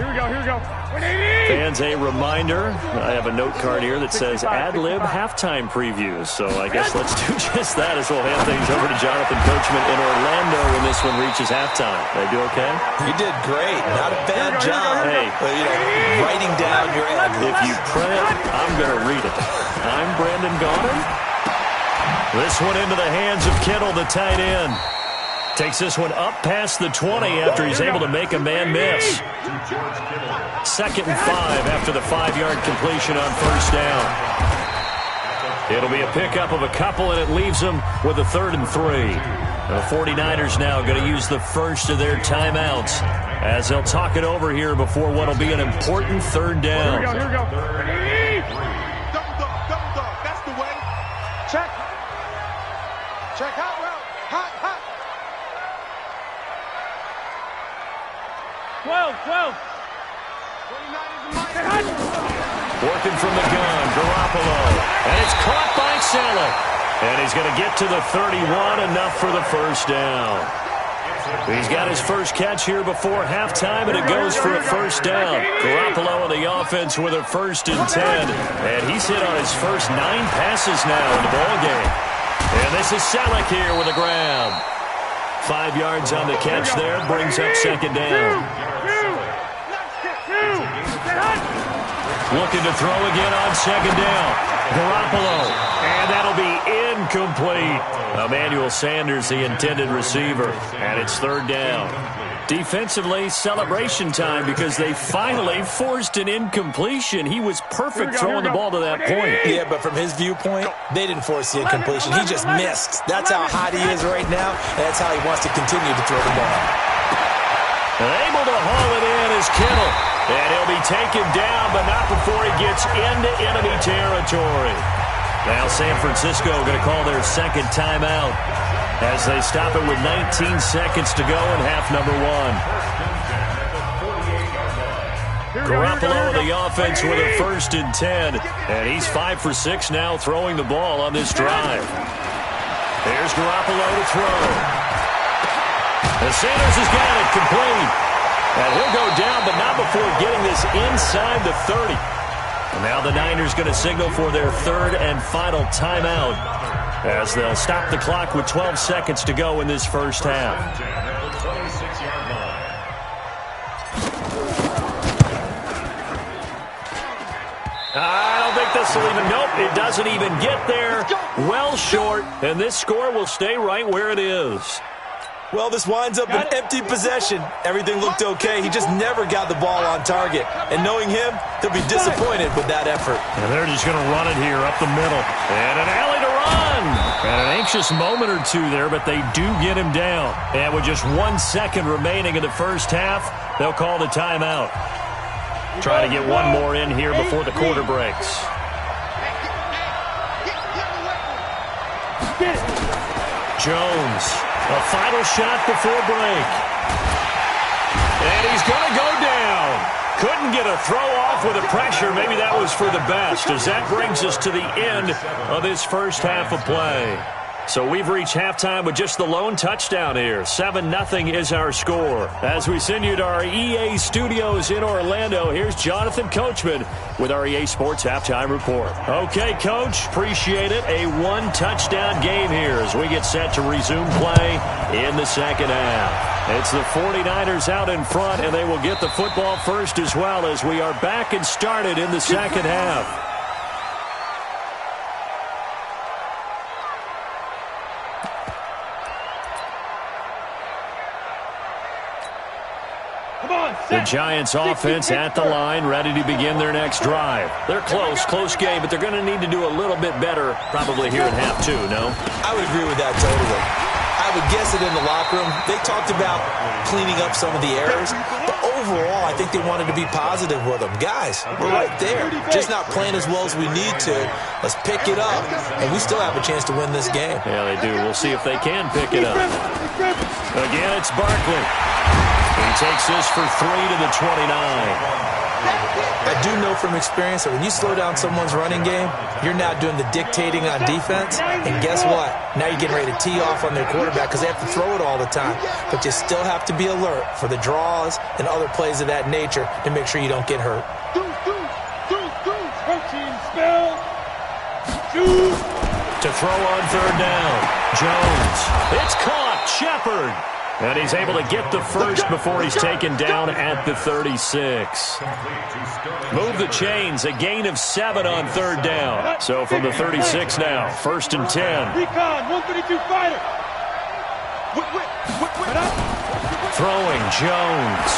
Here we go. Fans, a reminder, I have a note card here that says ad-lib halftime previews. So I guess let's do just that as we'll hand things over to Jonathan Coachman in Orlando when this one reaches halftime. Did I do okay? You did great. Not a bad job. Hey, writing down your ad-libs. if you print it, I'm going to read it. I'm Brandon Gaudin. This one into the hands of Kittle, the tight end. Takes this one up past the 20 after he's able to make a man miss. 2nd and 5 after the 5-yard completion on first down. It'll be a pickup of a couple, and it leaves them with a 3rd and 3. The 49ers now going to use the first of their timeouts as they'll talk it over here before what will be an important 3rd down. Here we go. Double dog. That's the way. Check. Hot route. Hot. 12. 49ers in my Working from the gun, Garoppolo. And it's caught by Saleh. And he's going to get to the 31, enough for the first down. He's got his first catch here before halftime, and it goes for a first down. Garoppolo on the offense with a 1st and 10. And he's hit on his first 9 passes now in the ballgame. And this is Saleh here with a grab. 5 yards on the catch there, brings up 2nd down. Looking to throw again on 2nd down. Garoppolo. And that'll be incomplete. Emmanuel Sanders, the intended receiver. And it's 3rd down. Defensively, celebration time because they finally forced an incompletion. He was perfect throwing the ball to that point. Yeah, but from his viewpoint, they didn't force the incompletion. He just missed. That's how hot he is right now, and that's how he wants to continue to throw the ball. Able to haul it in is Kittle. And he'll be taken down, but not before he gets into enemy territory. Now San Francisco going to call their 2nd timeout as they stop it with 19 seconds to go in half number 1. Garoppolo the offense with a 1st and 10. And he's 5 for 6 now throwing the ball on this drive. There's Garoppolo to throw. And Sanders has got it complete. And he'll go down, but not before getting this inside the 30. And now the Niners going to signal for their 3rd and final timeout as they'll stop the clock with 12 seconds to go in this first half. I don't think this will even, nope, it doesn't even get there. Well short, and this score will stay right where it is. Well, this winds up an empty possession. Everything looked okay. He just never got the ball on target. And knowing him, they'll be disappointed with that effort. And they're just going to run it here up the middle. And an alley to run. And an anxious moment or two there, but they do get him down. And with just 1 second remaining in the first half, they'll call the timeout. Try to get one more in here before the quarter breaks. Jones. A final shot before break. And he's going to go down. Couldn't get a throw off with the pressure. Maybe that was for the best, as that brings us to the end of this first half of play. So we've reached halftime with just the lone touchdown here. 7-0 is our score. As we send you to our EA studios in Orlando, here's Jonathan Coachman with our EA Sports Halftime Report. Okay, Coach, appreciate it. A 1-touchdown game here as we get set to resume play in the second half. It's the 49ers out in front, and they will get the football first as well as we are back and started in the second half. The Giants offense at the line, ready to begin their next drive. They're close game, but they're going to need to do a little bit better probably here in half 2, no? I would agree with that totally. I would guess it in the locker room. They talked about cleaning up some of the errors, but overall, I think they wanted to be positive with them. Guys, we're right there. Just not playing as well as we need to. Let's pick it up, and we still have a chance to win this game. Yeah, they do. We'll see if they can pick it up. Again, it's Barkley. He takes this for 3 to the 29. I do know from experience that when you slow down someone's running game, you're now doing the dictating on defense. And guess what? Now you're getting ready to tee off on their quarterback because they have to throw it all the time. But you still have to be alert for the draws and other plays of that nature to make sure you don't get hurt. Protein spell. Shoot. To throw on third down. Jones. It's caught. Shepard. And he's able to get the first before he's taken down at the 36. Move the chains. A gain of 7 on third down. So from the 36 now, 1st and 10. Recon, 132 fighter. Throwing Jones.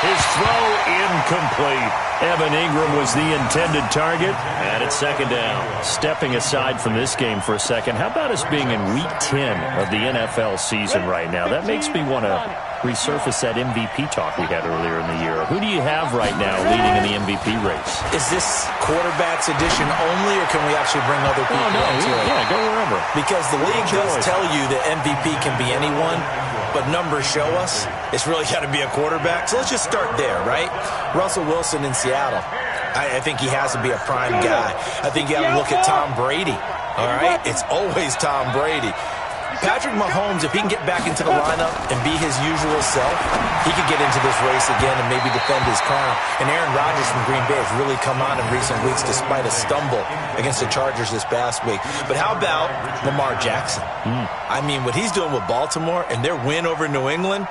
His throw incomplete. Evan Ingram was the intended target, and it's 2nd down. Stepping aside from this game for a second, how about us being in Week 10 of the NFL season right now? That makes me want to resurface that MVP talk we had earlier in the year. Who do you have right now leading in the MVP race? Is this quarterbacks edition only, or can we actually bring other people into it? Yeah, go wherever. Because the league does tell you that MVP can be anyone, but numbers show us it's really got to be a quarterback. So let's just start there, right? Russell Wilson in Seattle. I think he has to be a prime guy. I think you have to look at Tom Brady. All right? It's always Tom Brady. Patrick Mahomes, if he can get back into the lineup and be his usual self, he could get into this race again and maybe defend his crown. And Aaron Rodgers from Green Bay has really come on in recent weeks despite a stumble against the Chargers this past week. But how about Lamar Jackson? I mean, what he's doing with Baltimore and their win over New England,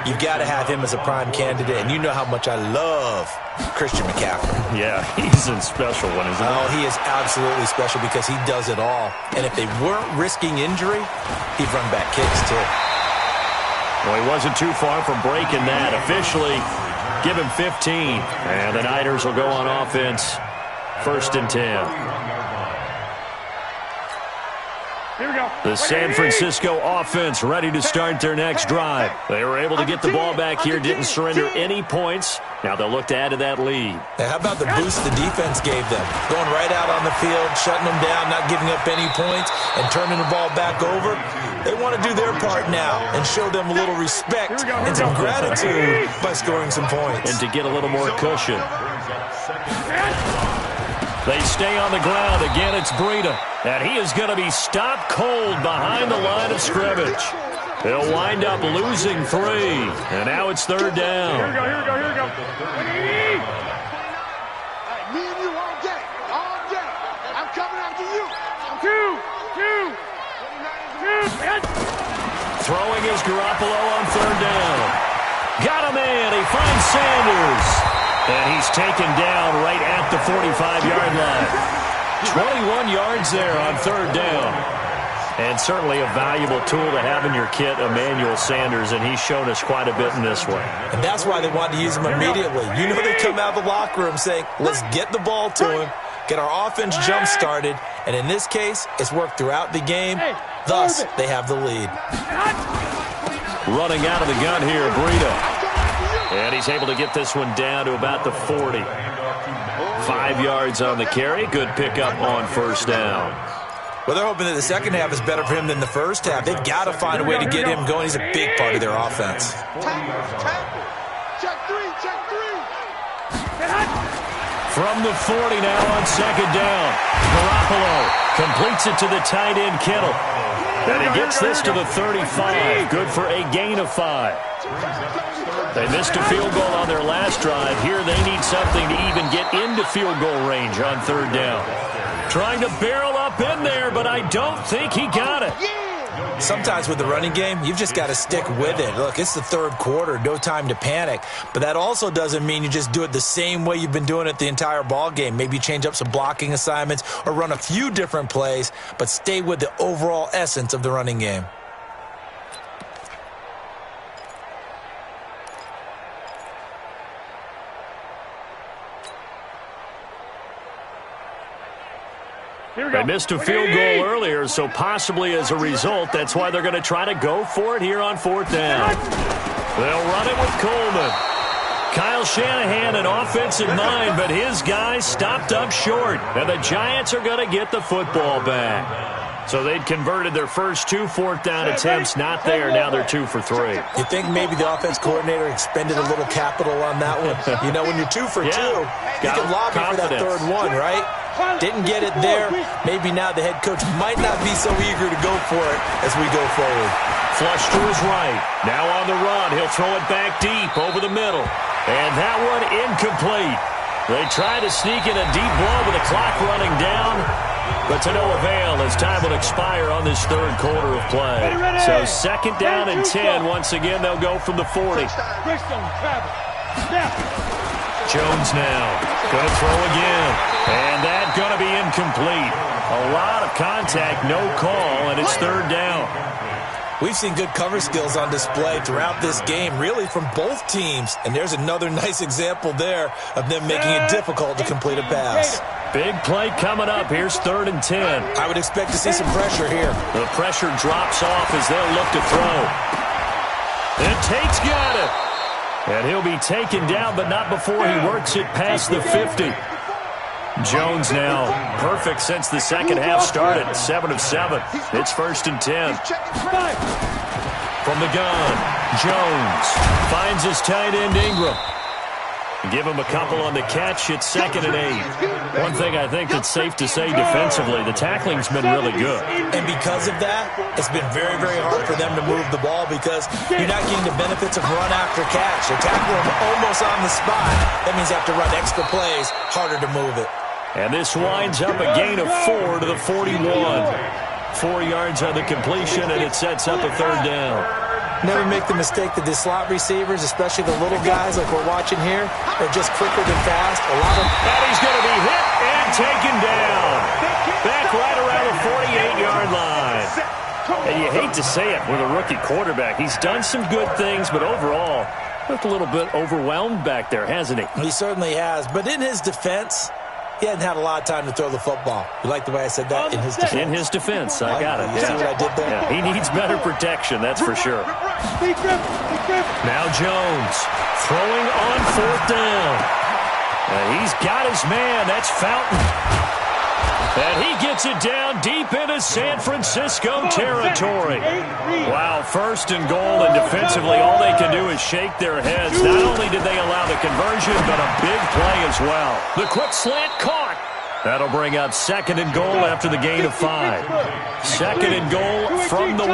you've got to have him as a prime candidate. And you know how much I love Christian McCaffrey. Yeah, he's a special one, isn't he? Oh, he is absolutely special because he does it all. And if they weren't risking injury, he'd run back kicks, too. Well, he wasn't too far from breaking that. Officially, give him 15. And the Niners will go on offense. 1st and 10. Here we go. The San Francisco offense ready to start their next drive. They were able to get the ball back here, didn't surrender any points. Now they'll look to add to that lead. Now, how about the boost the defense gave them? Going right out on the field, shutting them down, not giving up any points, and turning the ball back over. They want to do their part now and show them a little respect and some gratitude by scoring some points. And to get a little more cushion. They stay on the ground. Again, it's Breida. And he is going to be stopped cold behind the line of scrimmage. He'll wind up losing 3. And now it's 3rd down. Here we go. Me and you all day. I'm coming after you. Two. Throwing is Garoppolo on 3rd down. Got him in. He finds Sanders. And he's taken down right at the 45-yard line. 21 yards there on 3rd down. And certainly a valuable tool to have in your kit, Emmanuel Sanders, and he's shown us quite a bit in this one. And that's why they wanted to use him immediately. You know they come out of the locker room saying, let's get the ball to him, get our offense jump-started, and in this case, it's worked throughout the game. Thus, they have the lead. Running out of the gun here, Breida. And he's able to get this one down to about the 40. 5 yards on the carry. Good pickup on 1st down. Well, they're hoping that the second half is better for him than the first half. They've got to find a way to get him going. He's a big part of their offense. Check three. From the 40 now on 2nd down. Garoppolo completes it to the tight end, Kittle. And he gets this to the 35. Good for a gain of 5. They missed a field goal on their last drive. Here they need something to even get into field goal range on 3rd down. Trying to barrel up in there, but I don't think he got it. Sometimes with the running game, you've just got to stick with it. Look, it's the 3rd quarter, no time to panic. But that also doesn't mean you just do it the same way you've been doing it the entire ball game. Maybe change up some blocking assignments or run a few different plays, but stay with the overall essence of the running game. They missed a field goal earlier, so possibly as a result, that's why they're going to try to go for it here on 4th down. They'll run it with Coleman. Kyle Shanahan, an offensive mind, but his guys stopped up short, and the Giants are going to get the football back. So they'd converted their first 2 fourth-down attempts. Not there. Now they're 2 for 3. You think maybe the offense coordinator expended a little capital on that one? You know, when you're 2 for 2, you can lobby for that third one, right? Didn't get it there. Maybe now the head coach might not be so eager to go for it as we go forward. Flush to his right. Now on the run. He'll throw it back deep over the middle. And that one incomplete. They try to sneak in a deep blow with the clock running down, but to no avail as time will expire on this third quarter of play. So second down and 10. Once again, they'll go from the 40. Jones now. Going to throw again. And that's going to be incomplete. A lot of contact, no call, and it's third down. We've seen good cover skills on display throughout this game, really from both teams. And there's another nice example there of them making it difficult to complete a pass. Big play coming up. Here's third and 10. I would expect to see some pressure here. The pressure drops off as they'll look to throw. And Tate's got it. And he'll be taken down, but not before he works it past the 50. Jones now perfect since the second half started. 7 of 7. It's first and 10. From the gun, Jones finds his tight end Ingram. Give him a couple on the catch. It's second and 8. One thing I think that's safe to say defensively, the tackling's been really good. And because of that, it's been very, very hard for them to move the ball because you're not getting the benefits of run after catch. They tackle him almost on the spot. That means they have to run extra plays, harder to move it. And this winds up a gain of 4 to the 41. 4 yards on the completion, and it sets up a third down. Never make the mistake that the slot receivers, especially the little guys like we're watching here, are just quicker than fast. A lot of and he's going to be hit and taken down. Back right around the 48-yard line. And you hate to say it with a rookie quarterback. He's done some good things, but overall, looked a little bit overwhelmed back there, hasn't he? He certainly has. But in his defense, he hadn't had a lot of time to throw the football. You like the way I said that? In his defense. In his defense. I got it. You see what I did there? Yeah, he needs better protection, that's for sure. Now Jones throwing on fourth down. And he's got his man. That's Fountain. And he gets it down deep into San Francisco territory. Wow, first and goal, and defensively all they can do is shake their heads. Not only did they allow the conversion, but a big play as well. The quick slant caught. That'll bring up second and goal after the gain of 5. Second and goal from the 1.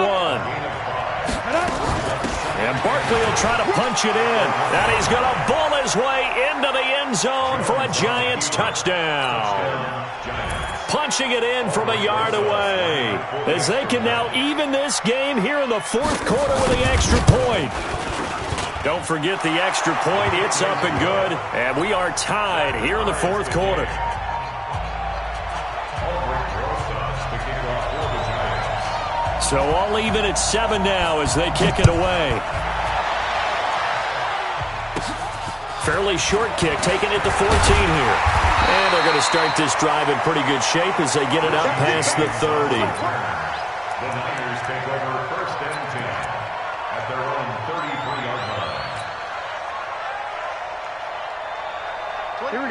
And Barkley will try to punch it in. And he's going to bull his way into the end zone for a Giants touchdown. Punching it in from a yard away as they can now even this game here in the fourth quarter with the extra point. Don't forget the extra point. It's up and good. And we are tied here in the fourth quarter. So all even at 7 now as they kick it away. Fairly short kick, taking it to 14 here. And they're going to start this drive in pretty good shape as they get it out past the 30. The Niners take over first and 10 at their own 33-yard line.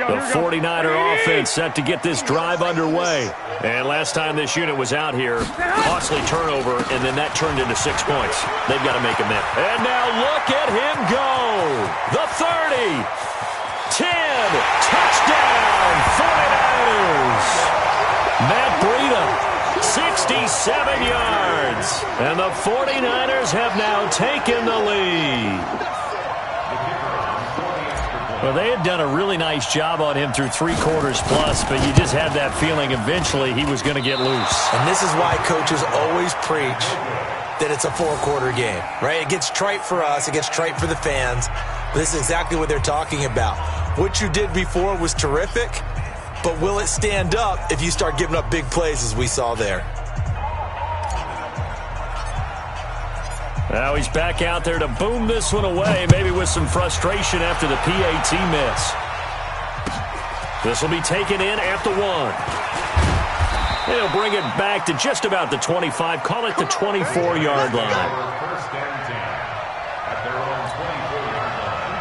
The 49er offense set to get this drive underway. And last time this unit was out here, costly turnover, and then that turned into 6 points. They've got to make a minute. And now look at him go. The 30. 10. Touchdown, 49ers. Matt Breida, 67 yards. And the 49ers have now taken the lead. Well, they had done a really nice job on him through 3 quarters plus, but you just had that feeling eventually he was going to get loose. And this is why coaches always preach that it's a 4-quarter game, right? It gets trite for us. It gets trite for the fans. But this is exactly what they're talking about. What you did before was terrific, but will it stand up if you start giving up big plays as we saw there? Now he's back out there to boom this one away, maybe with some frustration after the PAT miss. This will be taken in at the 1. He'll bring it back to just about the 25, call it the 24-yard line. First and 10 at their own 24-yard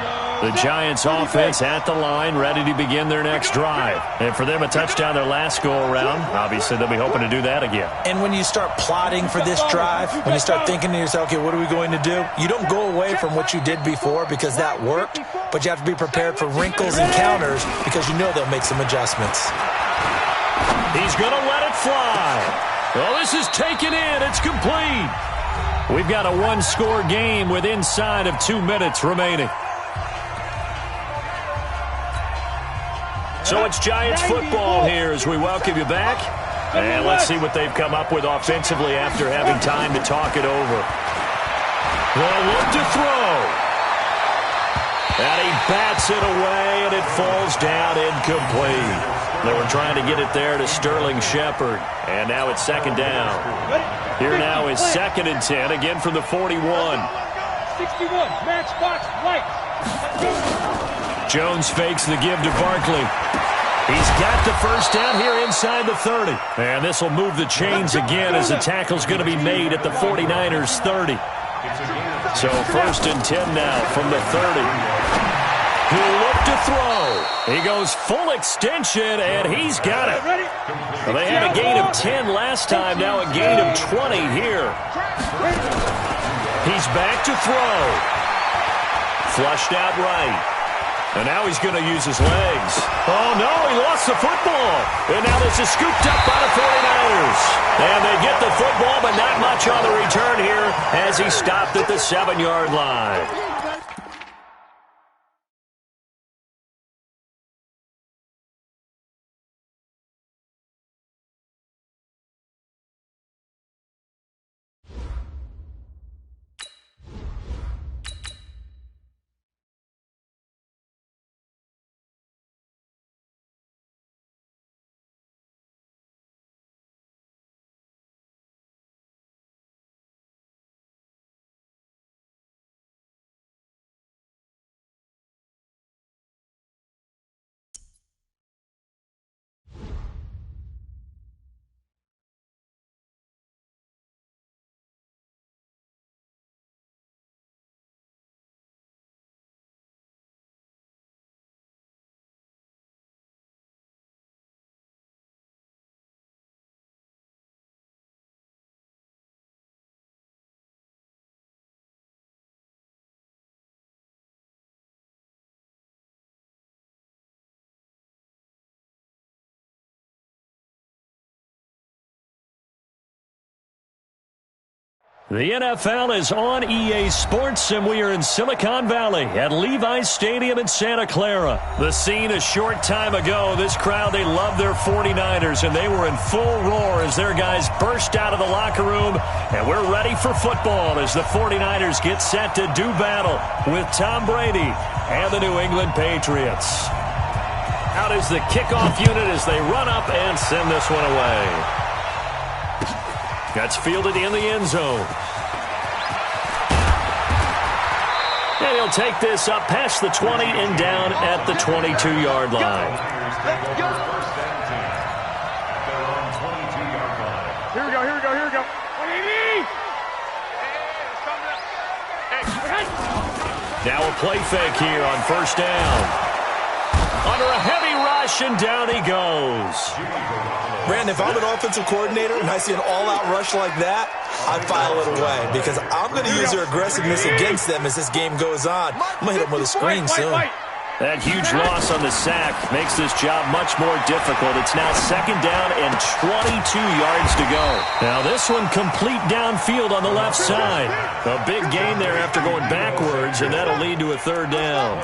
line. The Giants offense at the line, ready to begin their next drive. And for them, a touchdown their last go-around. Obviously, they'll be hoping to do that again. And when you start plotting for this drive, when you start thinking to yourself, okay, what are we going to do? You don't go away from what you did before because that worked, but you have to be prepared for wrinkles and counters because you know they'll make some adjustments. He's going to let it fly. Well, this is taken in. It's complete. We've got a one-score game with inside of 2 minutes remaining. So it's Giants football here as we welcome you back. And let's see what they've come up with offensively after having time to talk it over. They'll look to throw. And he bats it away, and it falls down incomplete. They were trying to get it there to Sterling Shepard. And now it's second down. Here now is 2nd and 10, again from the 41. 61, matchbox right. Jones fakes the give to Barkley. He's got the first down here inside the 30. And this will move the chains again as the tackle's going to be made at the 49ers 30. So 1st and 10 now from the 30. He'll look to throw. He goes full extension, and he's got it. Well, they had a gain of 10 last time, now a gain of 20 here. He's back to throw. Flushed out right. And now he's going to use his legs. Oh, no, he lost the football. And now this is scooped up by the 49ers. And they get the football, but not much on the return here as he stopped at the 7-yard line. The NFL is on EA Sports, and we are in Silicon Valley at Levi's Stadium in Santa Clara. The scene a short time ago, this crowd, they love their 49ers, and they were in full roar as their guys burst out of the locker room, and we're ready for football as the 49ers get set to do battle with Tom Brady and the New England Patriots. Out is the kickoff unit as they run up and send this one away. That's fielded in the end zone. And he'll take this up past the 20 and down at the 22-yard line. Here we go, here we go, here we go. Now a play fake here on first down. Under a heavy rush, and down he goes. Brandon, if I'm an offensive coordinator and I see an all-out rush like that, I file it away because I'm going to use their aggressiveness against them as this game goes on. I'm going to hit them with a screen soon. That huge loss on the sack makes this job much more difficult. It's now second down and 22 yards to go. Now this one complete downfield on the left side. A big gain there after going backwards, and that'll lead to a third down.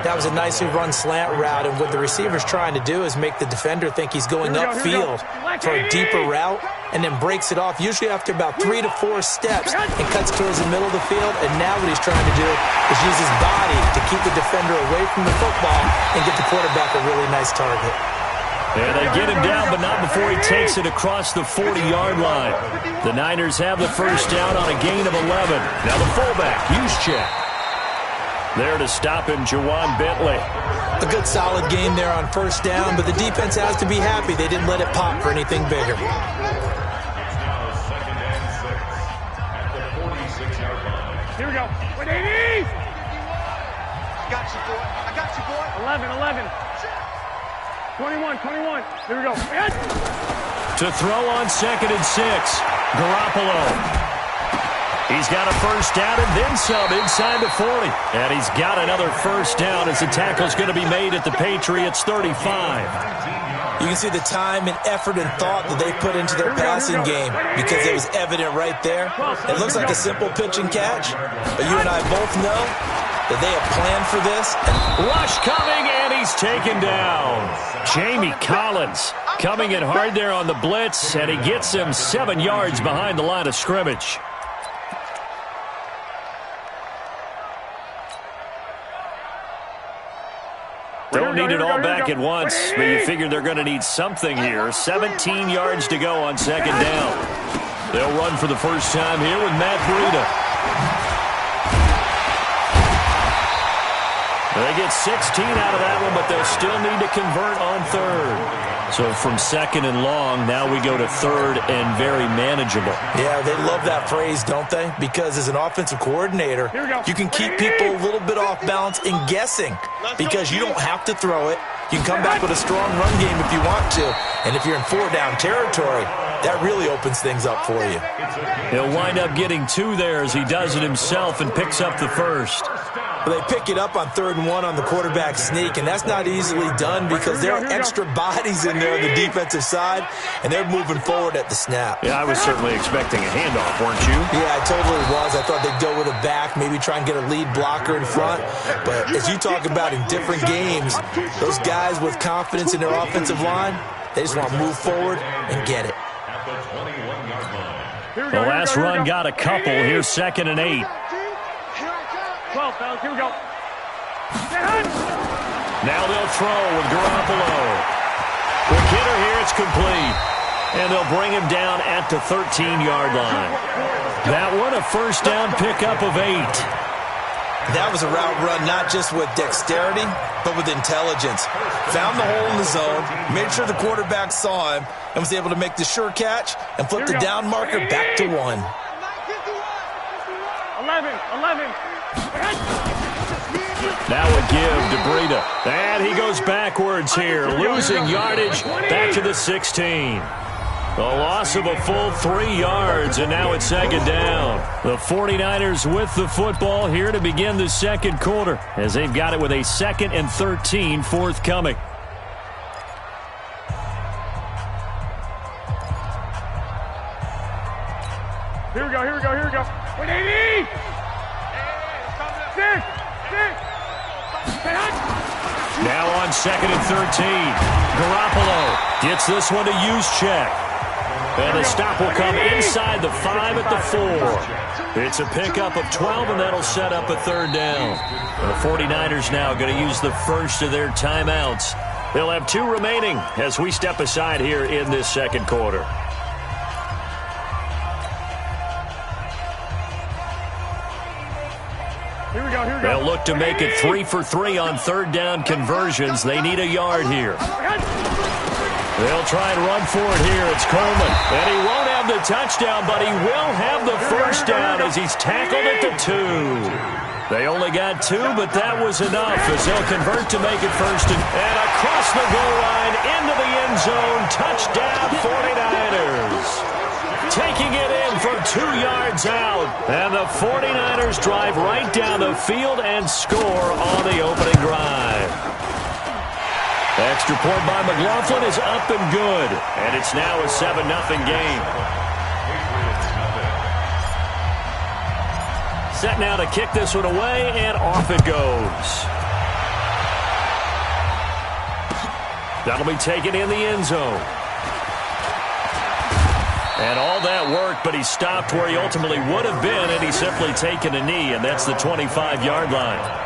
That was a nicely run slant route, and what the receiver's trying to do is make the defender think he's going upfield for a deeper route and then breaks it off, usually after about 3 to 4 steps, and cuts towards the middle of the field. And now what he's trying to do is use his body to keep the defender away from the football and get the quarterback a really nice target. And they get him down, but not before he takes it across the 40-yard line. The Niners have the first down on a gain of 11. Now the fullback, Juszczyk. There to stop him, Juwan Bentley. A good solid game there on first down, but the defense has to be happy they didn't let it pop for anything bigger. Here we go. 180! I got you, boy. I got you, boy. 11, 11. 21, 21. Here we go. To throw on 2nd and 6. Garoppolo. He's got a first down and then some inside the 40. And he's got another first down as the tackle's going to be made at the Patriots' 35. You can see the time and effort and thought that they put into their passing game because it was evident right there. It looks like a simple pitch and catch, but you and I both know that they have planned for this. Rush coming, and he's taken down. Jamie Collins coming in hard there on the blitz, and he gets him 7 yards behind the line of scrimmage. Don't need it all back at once, but you figure they're going to need something here. 17 yards to go on 2nd down. They'll run for the first time here with Matt Breida. They get 16 out of that one, but they'll still need to convert on 3rd. So from 2nd and long, now we go to 3rd and very manageable. Yeah, they love that phrase, don't they? Because as an offensive coordinator, you can keep people a little bit off balance and guessing because you don't have to throw it. You can come back with a strong run game if you want to. And if you're in 4-down territory, that really opens things up for you. He'll wind up getting 2 there as he does it himself and picks up the first. Well, they pick it up on 3rd and 1 on the quarterback sneak, and that's not easily done because there are extra bodies in there on the defensive side, and they're moving forward at the snap. Yeah, I was certainly expecting a handoff, weren't you? Yeah, I totally was. I thought they'd go with a back, maybe try and get a lead blocker in front. But as you talk about in different games, those guys with confidence in their offensive line, they just want to move forward and get it. The last run got a couple. Here's 2nd and 8. 12, fellas, here we go. Now they'll throw with Garoppolo. The kidder here, it's complete. And they'll bring him down at the 13-yard line. That one, a first down pickup of 8. That was a route run not just with dexterity, but with intelligence. Found the hole in the zone, made sure the quarterback saw him, and was able to make the sure catch and flip the down marker back to 1. 11, 11. Now a give to Breida. And he goes backwards here, losing yardage back to the 16. A loss of a full 3 yards, and now it's 2nd down. The 49ers with the football here to begin the 2nd quarter, as they've got it with a 2nd and 13 forthcoming. Here we go, here we go, here we go. 180! 6! Now on 2nd and 13. Garoppolo gets this one to use check. And the stop will come inside the 5 at the 4. It's a pickup of 12, and that'll set up a 3rd down. The 49ers now going to use the first of their timeouts. They'll have 2 remaining as we step aside here in this 2nd quarter. Here we go, here we go. They'll look to make it 3 for 3 on 3rd down conversions. They need a yard here. They'll try and run for it here. It's Coleman. And he won't have the touchdown, but he will have the first down as he's tackled at the 2. They only got 2, but that was enough as they'll convert to make it 1st and across the goal line into the end zone. Touchdown 49ers. Taking it in from 2 yards out. And the 49ers drive right down the field and score on the opening drive. Extra point by McLaughlin is up and good. And it's now a 7-0 game. Set now to kick this one away, and off it goes. That'll be taken in the end zone. And all that work, but he stopped where he ultimately would have been, and he's simply taken a knee, and that's the 25-yard line.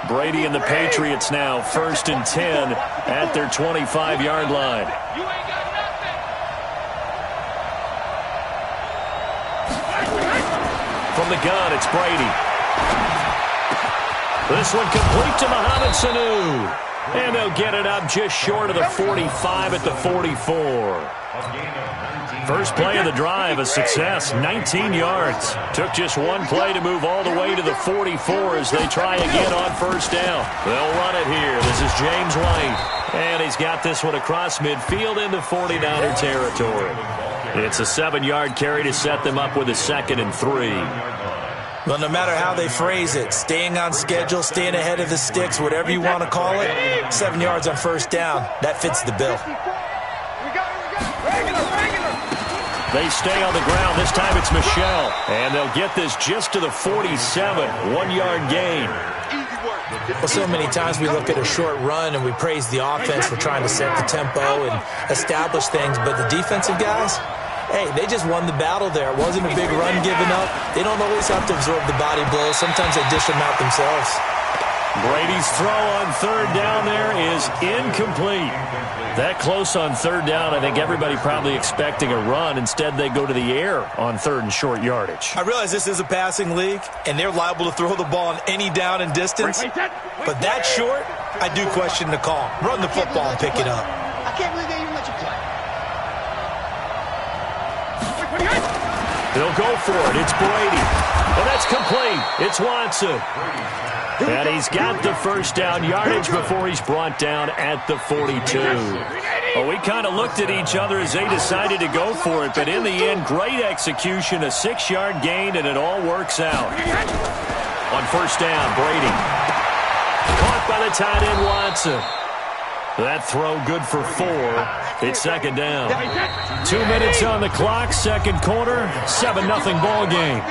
Brady and the Patriots now 1st and 10 at their 25-yard line. You ain't got nothing. From the gun, it's Brady. This one complete to Mohamed Sanu. And they'll get it up just short of the 45 at the 44. First play of the drive, a success, 19 yards. Took just one play to move all the way to the 44 as they try again on first down. They'll run it here. This is James White. And he's got this one across midfield into 49er territory. It's a 7-yard carry to set them up with a 2nd and 3. Well, no matter how they phrase it, staying on schedule, staying ahead of the sticks, whatever you want to call it, 7 yards on first down, that fits the bill. They stay on the ground. This time it's Michelle. And they'll get this just to the 47, 1-yard gain. Well, so many times we look at a short run and we praise the offense for trying to set the tempo and establish things, but the defensive guys, hey, they just won the battle there. It wasn't a big run given up. They don't always have to absorb the body blows. Sometimes they dish them out themselves. Brady's throw on third down there is incomplete. That close on third down, I think everybody probably expecting a run. Instead, they go to the air on 3rd and short yardage. I realize this is a passing league, and they're liable to throw the ball on any down and distance. But that short, I do question the call. Run the football and pick it up. I can't believe they even let you play. They'll go for it. It's Brady. And that's complete. It's Watson. And he's got the first down yardage before he's brought down at the 42. Well, we kind of looked at each other as they decided to go for it, but in the end, great execution, a 6-yard gain, and it all works out. On first down, Brady. Caught by the tight end, Watson. That throw good for 4. It's 2nd down. 2 minutes on the clock, 2nd quarter, 7-0 ball game.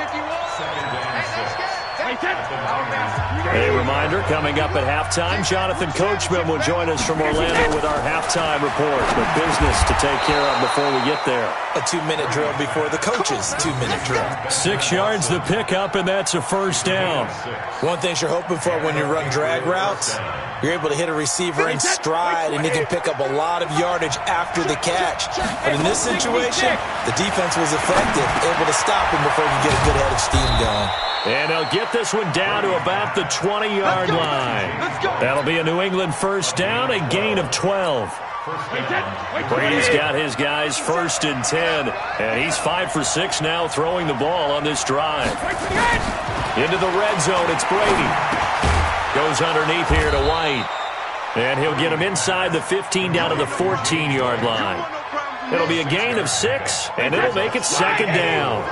A reminder, coming up at halftime, Jonathan Coachman will join us from Orlando with our halftime report. But business to take care of before we get there. A 2-minute drill before the coach's 2-minute drill. 6 yards the pickup, and that's a first down. One thing you're hoping for when you run drag routes, you're able to hit a receiver in stride, and he can pick up a lot of yardage after the catch. But in this situation, the defense was effective, able to stop him before you get a good head of steam going. And they'll get this one down to about the 20-yard line. That'll be a New England first down, a gain of 12. Brady's got his guys 1st and 10, and he's 5 for 6 now throwing the ball on this drive. Into the red zone, it's Brady. Goes underneath here to White. And he'll get him inside the 15 down to the 14-yard line. It'll be a gain of 6, and it'll make it 2nd down.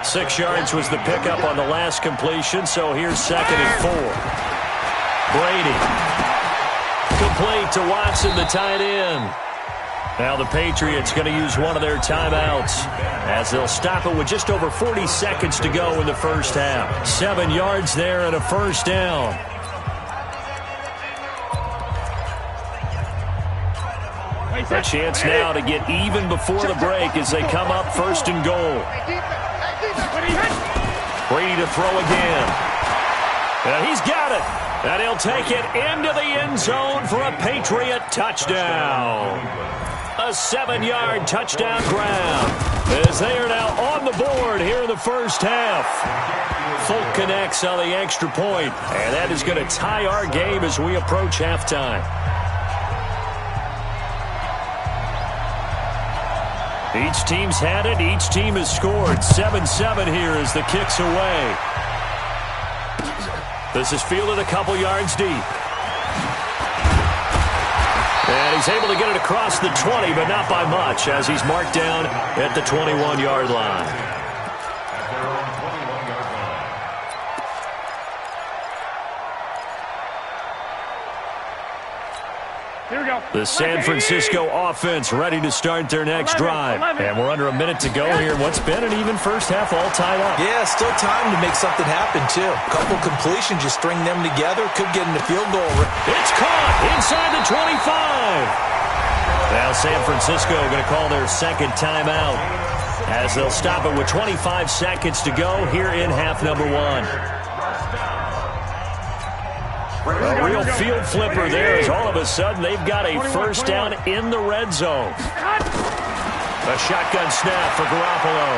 6 yards was the pickup on the last completion, so here's 2nd and 4. Brady. Complete to Watson, the tight end. Now the Patriots going to use one of their timeouts as they'll stop it with just over 40 seconds to go in the first half. 7 yards there and a first down. A chance now to get even before the break as they come up 1st and goal. Brady to throw again. And he's got it. And he'll take it into the end zone for a Patriot touchdown. A 7-yard touchdown grab as they are now on the board here in the first half. Folk connects on the extra point, and that is going to tie our game as we approach halftime. Each team's had it. Each team has scored. 7-7 here as the kick's away. This is fielded a couple yards deep. And he's able to get it across the 20, but not by much, as he's marked down at the 21-yard line. The San Francisco offense ready to start their next drive. And we're under a minute to go here. What's been an even first half all tied up. Yeah, still time to make something happen, too. A couple completions, you string them together, could get into field goal. It's caught inside the 25. Now San Francisco going to call their 2nd timeout as they'll stop it with 25 seconds to go here in half number 1. A real field flipper there as all of a sudden they've got a first down in the red zone. A shotgun snap for Garoppolo.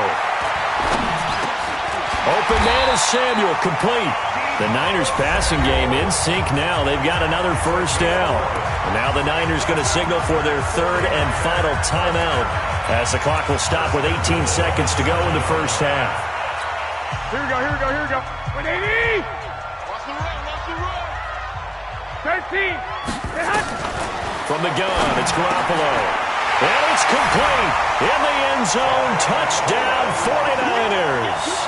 Open man is Samuel, complete. The Niners passing game in sync now. They've got another first down. And now the Niners going to signal for their third and final timeout as the clock will stop with 18 seconds to go in the first half. Here we go. 180. Watch the run. 13. From the gun, it's Garoppolo. And it's complete. In the end zone, touchdown 49ers.